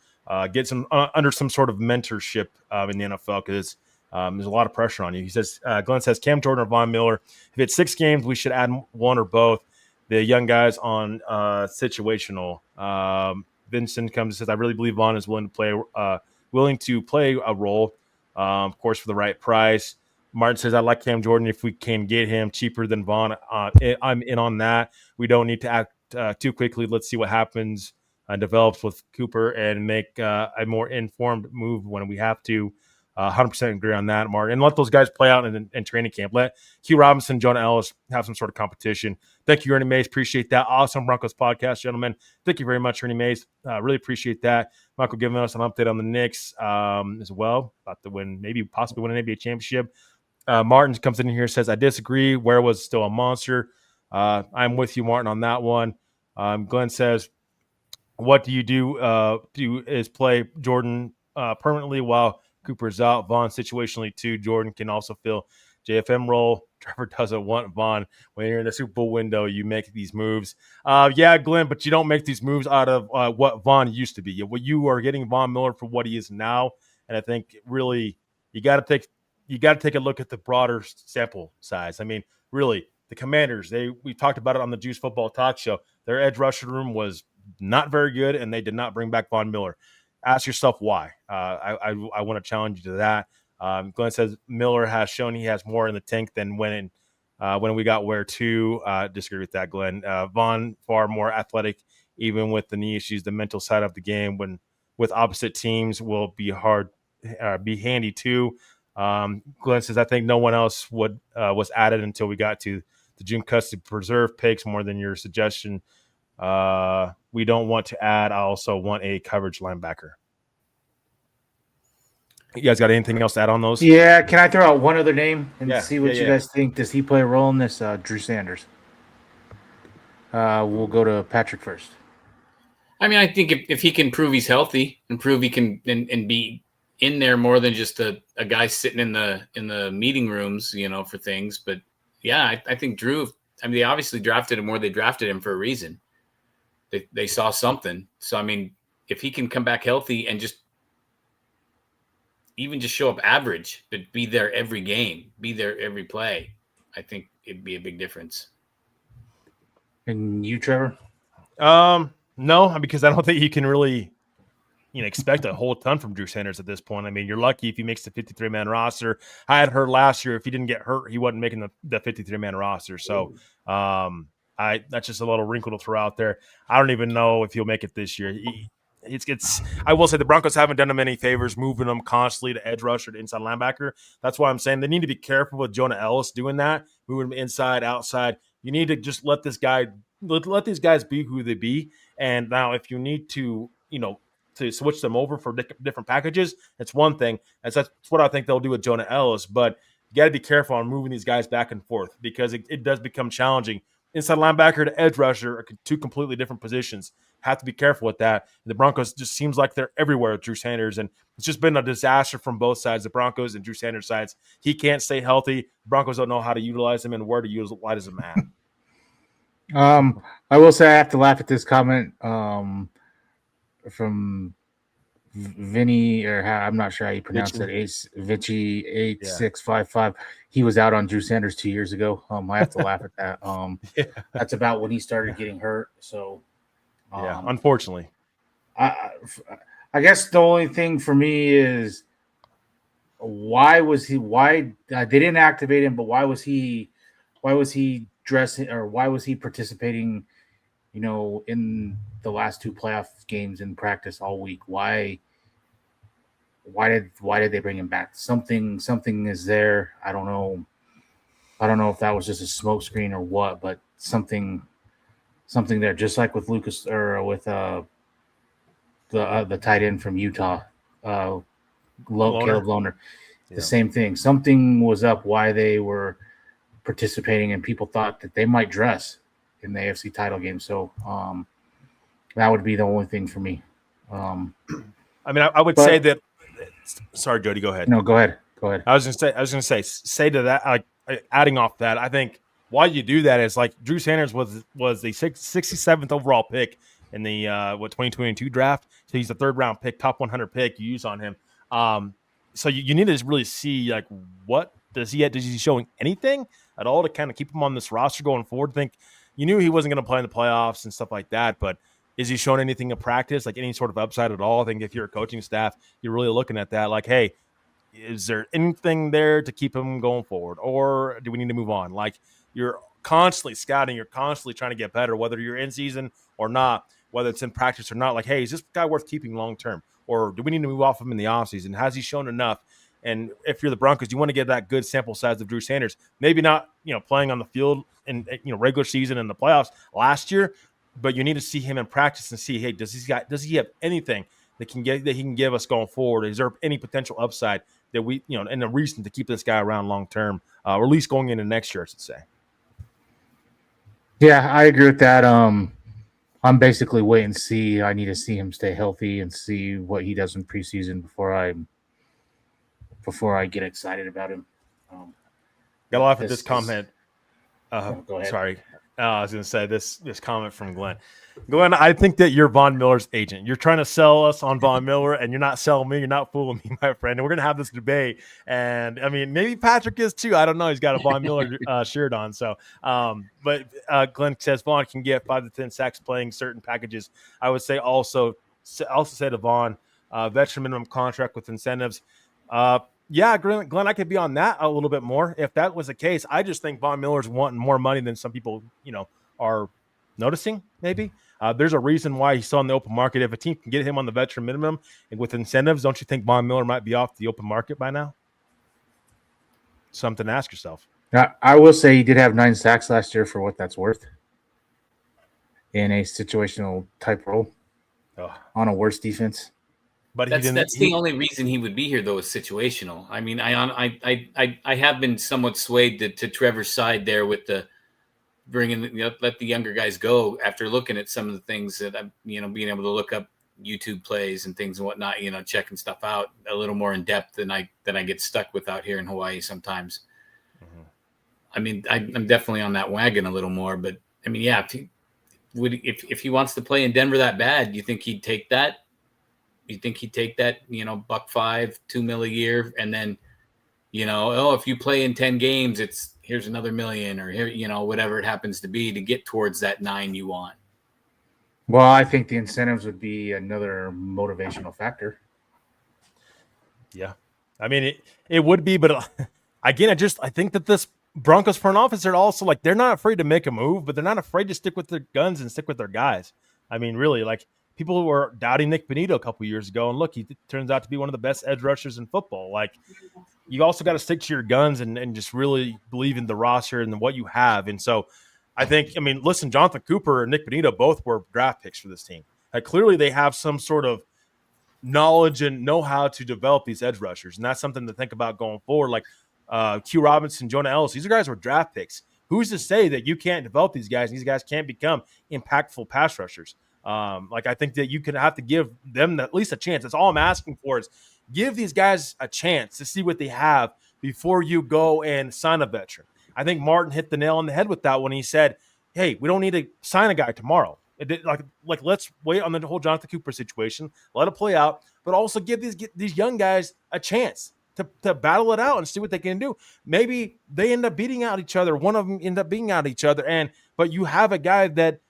get some under some sort of mentorship in the NFL, because there's a lot of pressure on you. He says, Glenn says, Cam Jordan or Von Miller. If it's 6 games, we should add one or both. The young guys on situational. Vincent comes and says, I really believe Von is willing willing to play a role, of course, for the right price. Martin says, I like Cam Jordan if we can get him cheaper than Vaughn. I'm in on that. We don't need to act too quickly. Let's see what happens and develops with Cooper and make a more informed move when we have to. 100% agree on that, Martin. And let those guys play out in training camp. Let Hugh Robinson, Jonah Ellis have some sort of competition. Thank you, Ernie Mays. Appreciate that. Awesome Broncos podcast, gentlemen. Thank you very much, Ernie Mays. Really appreciate that. Michael giving us an update on the Knicks as well. About to win, possibly win an NBA championship. Martin comes in here and says, I disagree. Ware was still a monster. I'm with you, Martin, on that one. Glenn says, what do you do? Is play Jordan permanently while Cooper's out. Vaughn situationally too. Jordan can also fill JFM role. Trevor doesn't want Vaughn. When you're in the Super Bowl window, you make these moves. Yeah, Glenn, but you don't make these moves out of what Vaughn used to be. You are getting Von Miller for what he is now, and I think really you got to take a look at the broader sample size. I mean, really, the Commanders. We talked about it on the Juice Football Talk Show. Their edge rusher room was not very good, and they did not bring back Von Miller. Ask yourself why. I want to challenge you to that. Glenn says Miller has shown he has more in the tank than when we got Ware too. Disagree with that, Glenn. Vaughn far more athletic, even with the knee issues. The mental side of the game when with opposite teams will be be handy too. Glenn says I think no one else was added until we got to the June cuts to preserve picks more than your suggestion. We don't want to add. I also want a coverage linebacker. You guys got anything else to add on those? Yeah, can I throw out one other name and see what you yeah. guys think? Does he play a role in this? Drew Sanders. We'll go to Patrick first. I mean, I think if he can prove he's healthy and prove he can and be in there more than just a guy sitting in the meeting rooms, for things. But yeah, I think Drew. I mean, they obviously drafted him where they drafted him for a reason. They saw something. So I mean, if he can come back healthy and just show up average, but be there every game, be there every play, I think it'd be a big difference. And you, Trevor? No, because I don't think you can really, expect a whole ton from Drew Sanders at this point. I mean, you're lucky if he makes the 53-man roster. I had heard last year if he didn't get hurt, he wasn't making the 53-man roster. So, that's just a little wrinkle to throw out there. I don't even know if he'll make it this year. I will say the Broncos haven't done him any favors moving him constantly to edge rusher to inside linebacker. That's why I'm saying they need to be careful with Jonah Ellis doing that, moving him inside, outside. You need to just let these guys be who they be. And now if you need to, to switch them over for different packages, it's one thing. That's what I think they'll do with Jonah Ellis. But you got to be careful on moving these guys back and forth because it does become challenging. Inside linebacker to edge rusher are two completely different positions. Have to be careful with that. The Broncos just seems like they're everywhere with Drew Sanders, and it's just been a disaster from both sides, the Broncos and Drew Sanders sides. He can't stay healthy. The Broncos don't know how to utilize him and where to utilize him at. I will say I have to laugh at this comment from Vinny, or I'm not sure how you pronounce it. Vinci 8655. He was out on Drew Sanders 2 years ago. I have to laugh at that. That's about when he started getting hurt. So, unfortunately, I guess the only thing for me is why they didn't activate him, but why was he dressing, or why was he participating, in the last two playoff games in practice all week? Why did they bring him back? Something is there. I don't know if that was just a smokescreen or what, but something there. Just like with Lucas, or with the tight end from Utah, Caleb Lohner. The same thing. Something was up. Why they were participating, and people thought that they might dress in the AFC title game. So that would be the only thing for me. I mean, I would say that. Sorry, Jody, go ahead. No, go ahead. I was gonna say to that, like, adding off that, I think why you do that is like Drew Sanders was the 67th overall pick in the 2022 draft. So he's the third round pick, top 100 pick you use on him. So you need to really see like what does he showing anything at all to kind of keep him on this roster going forward. I think you knew he wasn't going to play in the playoffs and stuff like that, but Is he showing anything in practice, like any sort of upside at all? I think if you're a coaching staff, you're really looking at that like, hey, is there anything there to keep him going forward, or do we need to move on? Like, you're constantly scouting, you're constantly trying to get better, whether you're in season or not, whether it's in practice or not. Like, hey, is this guy worth keeping long term, or do we need to move off him in the offseason? Has he shown enough? And if you're the Broncos, you want to get that good sample size of Drew Sanders. Maybe not, playing on the field in regular season and the playoffs last year, but you need to see him in practice and see, hey, does he have anything that he can give us going forward? Is there any potential upside that we, and a reason to keep this guy around long term, or at least going into next year, I should say? Yeah, I agree with that. I'm basically wait and see. I need to see him stay healthy and see what he does in preseason before I get excited about him. Got to laugh at this comment. Go ahead. Sorry. I was going to say this comment from Glenn. Glenn, I think that you're Von Miller's agent. You're trying to sell us on Von Miller, and you're not selling me. You're not fooling me, my friend. And we're going to have this debate. And, I mean, maybe Patrick is too. I don't know. He's got a Von Miller shirt on. So, but Glenn says Von can get 5 to 10 sacks playing certain packages. I would say also say to Von, veteran minimum contract with incentives. Yeah, Glenn, I could be on that a little bit more if that was the case. I just think Von Miller's wanting more money than some people, are noticing maybe. There's a reason why he's still on the open market. If a team can get him on the veteran minimum and with incentives, don't you think Von Miller might be off the open market by now? Something to ask yourself. I will say he did have 9 sacks last year for what that's worth in a situational type role on a worse defense. But that's the only reason he would be here, though, is situational. I mean, I have been somewhat swayed to Trevor's side there with the let the younger guys go after looking at some of the things that I'm, being able to look up YouTube plays and things and whatnot, checking stuff out a little more in depth than I get stuck with out here in Hawaii sometimes. Mm-hmm. I mean, I'm definitely on that wagon a little more, but I mean, yeah, if he wants to play in Denver that bad, you think he'd take that? You think he'd take that, $1.5, $2 million a year, and then, if you play in 10 games, here's another $1 million, or here, whatever it happens to be to get towards that 9 you want. Well, I think the incentives would be another motivational factor. Yeah, I mean it would be, but again, I think that this Broncos front office are also like they're not afraid to make a move, but they're not afraid to stick with their guns and stick with their guys. I mean, really, like. People who were doubting Nick Benito a couple years ago, and look, he turns out to be one of the best edge rushers in football. Like, you also got to stick to your guns and just really believe in the roster and what you have. And so I think, listen, Jonathan Cooper and Nick Benito both were draft picks for this team. Like, clearly they have some sort of knowledge and know how to develop these edge rushers. And that's something to think about going forward. Like Q Robinson, Jonah Ellis, these guys were draft picks. Who's to say that you can't develop these guys and these guys can't become impactful pass rushers? I think that you could have to give them at least a chance. That's all I'm asking for is give these guys a chance to see what they have before you go and sign a veteran. I think Martin hit the nail on the head with that when he said, hey, we don't need to sign a guy tomorrow. Let's wait on the whole Jonathan Cooper situation, let it play out, but also give these young guys a chance to battle it out and see what they can do. Maybe they end up beating out each other. One of them end up beating out each other. But you have a guy that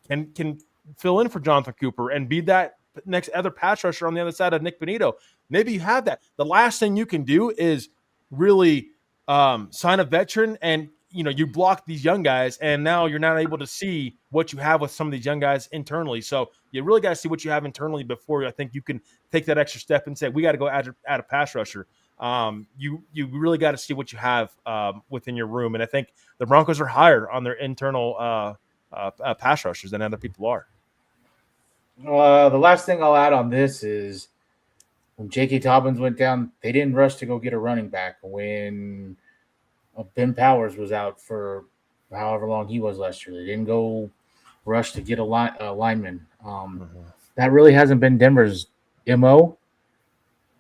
can fill in for Jonathan Cooper and be that next other pass rusher on the other side of Nick Benito. Maybe you have that. The last thing you can do is really sign a veteran and, you block these young guys and now you're not able to see what you have with some of these young guys internally. So you really got to see what you have internally before I think you can take that extra step and say, we got to go add a pass rusher. You really got to see what you have within your room. And I think the Broncos are higher on their internal pass rushers than other people are. The last thing I'll add on this is when J.K. Dobbins went down, they didn't rush to go get a running back. When Ben Powers was out for however long he was last year, they didn't go rush to get a lineman. That really hasn't been Denver's MO.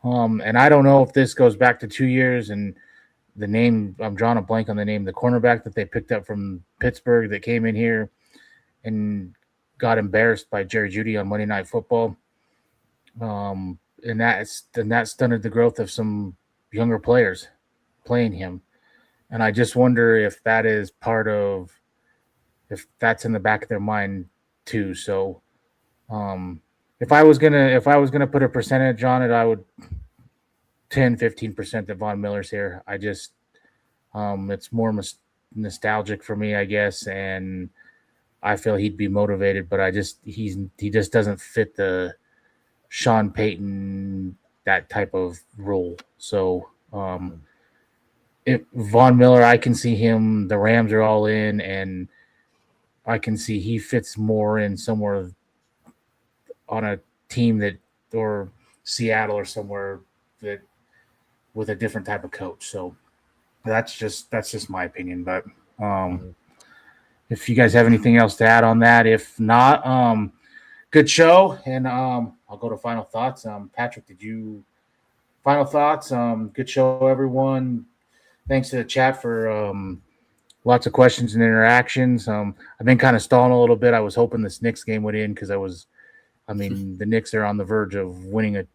And I don't know if this goes back to 2 years and the name, I'm drawing a blank on the name, the cornerback that they picked up from Pittsburgh that came in here and got embarrassed by Jerry Jeudy on Monday Night Football. And that stunted the growth of some younger players playing him. And I just wonder if that is if that's in the back of their mind too. So If I was gonna put a percentage on it, I would 10-15% that Von Miller's here. I just it's more nostalgic for me, I guess, and I feel he'd be motivated, but he just doesn't fit the Sean Payton, that type of role. So if Von Miller, I can see him. The Rams are all in, and I can see he fits more in somewhere on a team or Seattle or somewhere that with a different type of coach. So that's just my opinion. But if you guys have anything else to add on that, if not, good show. And I'll go to final thoughts. Patrick, final thoughts? Good show, everyone. Thanks to the chat for lots of questions and interactions. I've been kind of stalling a little bit. I was hoping this Knicks game would end because the Knicks are on the verge of winning a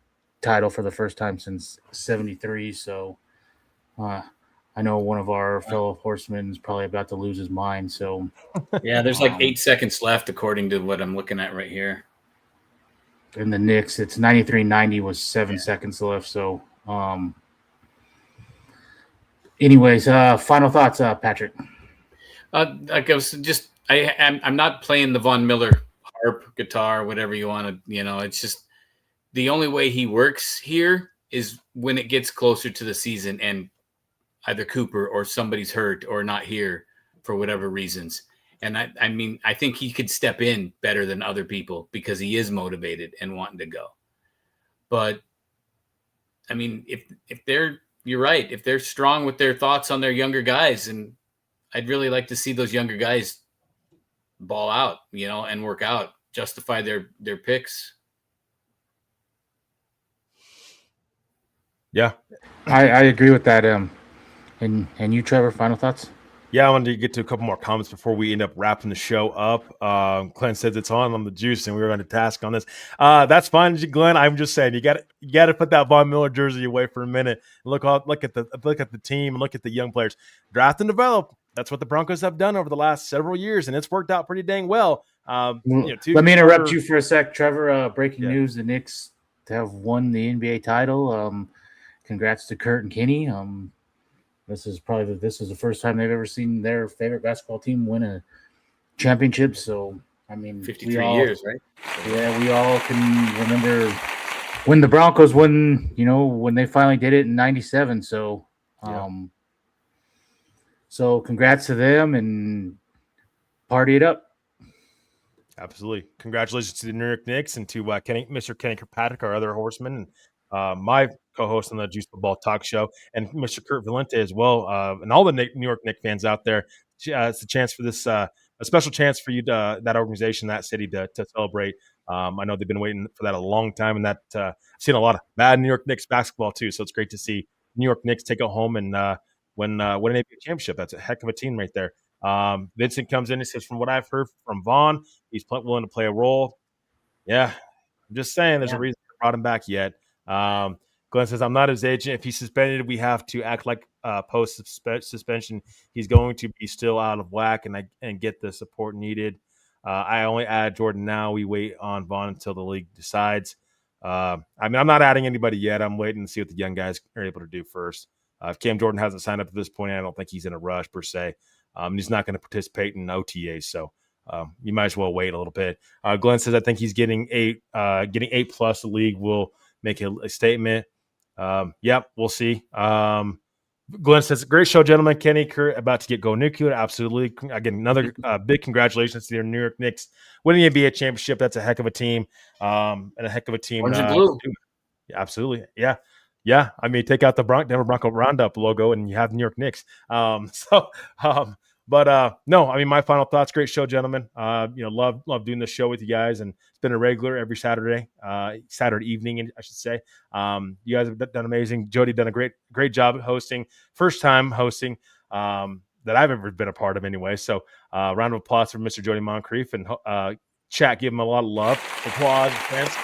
title for the first time since '73. So I know one of our fellow horsemen is probably about to lose his mind. So yeah, there's like 8 seconds left according to what I'm looking at right here. In the Knicks, it's 93-90 with 7 seconds left. So anyways, final thoughts, Patrick. Like I was just, I'm not playing the Von Miller harp, guitar, whatever you want to, it's just the only way he works here is when it gets closer to the season and either Cooper or somebody's hurt or not here for whatever reasons. And I think he could step in better than other people because he is motivated and wanting to go. But you're right. If they're strong with their thoughts on their younger guys, and I'd really like to see those younger guys ball out, and work out, justify their picks. Yeah, I agree with that. And you, Trevor, final thoughts? Yeah, I wanted to get to a couple more comments before we end up wrapping the show up. Glenn says it's on the juice, and we were on the task on this. That's fine, Glenn. I'm just saying you got to put that Von Miller jersey away for a minute. Look at the team and look at the young players. Draft and develop. That's what the Broncos have done over the last several years, and it's worked out pretty dang well. Let me interrupt you for a sec, Trevor. Breaking news: the Knicks have won the NBA title. Congrats to Kurt and Kenny. This is the first time they've ever seen their favorite basketball team win a championship. So, 53 years, right? Yeah, we all can remember when the Broncos won, when they finally did it in 97. So, so congrats to them and party it up. Absolutely. Congratulations to the New York Knicks and to Mr. Kenny Kirkpatrick, our other horseman, and my co-host on the Juice Football Talk Show, and Mr. Kurt Valente as well, and all the New York Knicks fans out there. It's a chance for this, a special chance for you, that organization, that city, to celebrate. I know they've been waiting for that a long time, and that I've seen a lot of bad New York Knicks basketball too. So it's great to see New York Knicks take it home and win an NBA championship. That's a heck of a team right there. Vincent comes in and says, from what I've heard from Vaughn, he's willing to play a role. Yeah, I'm just saying there's a reason I brought him back yet. Glenn says, I'm not his agent. If he's suspended, we have to act like post-suspension he's going to be still out of whack and get the support needed. I only add Jordan now. We wait on Vaughn until the league decides. I'm not adding anybody yet. I'm waiting to see what the young guys are able to do first. If Cam Jordan hasn't signed up at this point, I don't think he's in a rush per se. He's not going to participate in OTAs, so you might as well wait a little bit. Glenn says, I think he's getting 8 plus. The league will make a statement. Yep, we'll see. Glenn says, great show, gentlemen. Kenny, Kurt, about to go nuclear. Absolutely. Again, another big congratulations to the New York Knicks winning the NBA championship. That's a heck of a team, and a heck of a team. Orange and blue. Yeah, absolutely. Yeah. Take out the Denver Bronco Roundup logo, and you have the New York Knicks. But my final thoughts. Great show, gentlemen. Love doing this show with you guys, and it's been a regular every Saturday evening, I should say. You guys have done amazing. Jody done a great job hosting. First time hosting that I've ever been a part of, anyway. So, round of applause for Mr. Jody Moncrief, and chat, give him a lot of love. Applause, thanks,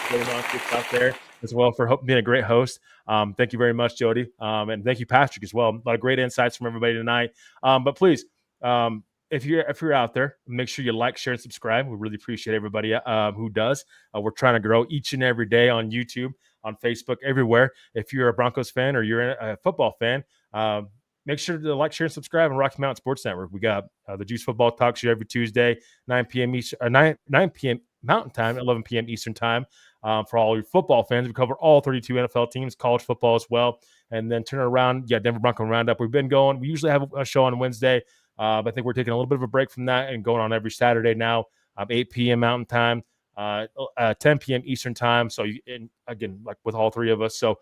Jody Moncrief out there as well for being a great host. Thank you very much, Jody, and thank you, Patrick, as well. A lot of great insights from everybody tonight. But please, if you're out there, make sure you like, share, and subscribe. We really appreciate everybody who does. We're trying to grow each and every day on YouTube, on Facebook, everywhere. If you're a Broncos fan or you're a football fan, make sure to like, share, and subscribe on Rocky Mountain Sports Network. We got the Juice Football Talk Show every Tuesday, 9 p.m. 9 p.m. Mountain Time, 11 p.m. Eastern Time. For all your football fans, we cover all 32 NFL teams, college football as well. And then turn around, Denver Bronco Roundup. We've been going. We usually have a show on Wednesday. But I think we're taking a little bit of a break from that and going on every Saturday now, 8 p.m. Mountain Time, 10 p.m. Eastern Time. So, again, like with all three of us. So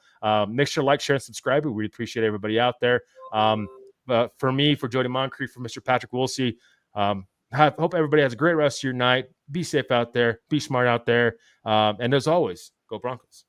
make sure to like, share, and subscribe. We appreciate everybody out there. But for me, for Jody Moncrief, for Mr. Patrick Woolsey, hope everybody has a great rest of your night. Be safe out there. Be smart out there. And as always, go Broncos.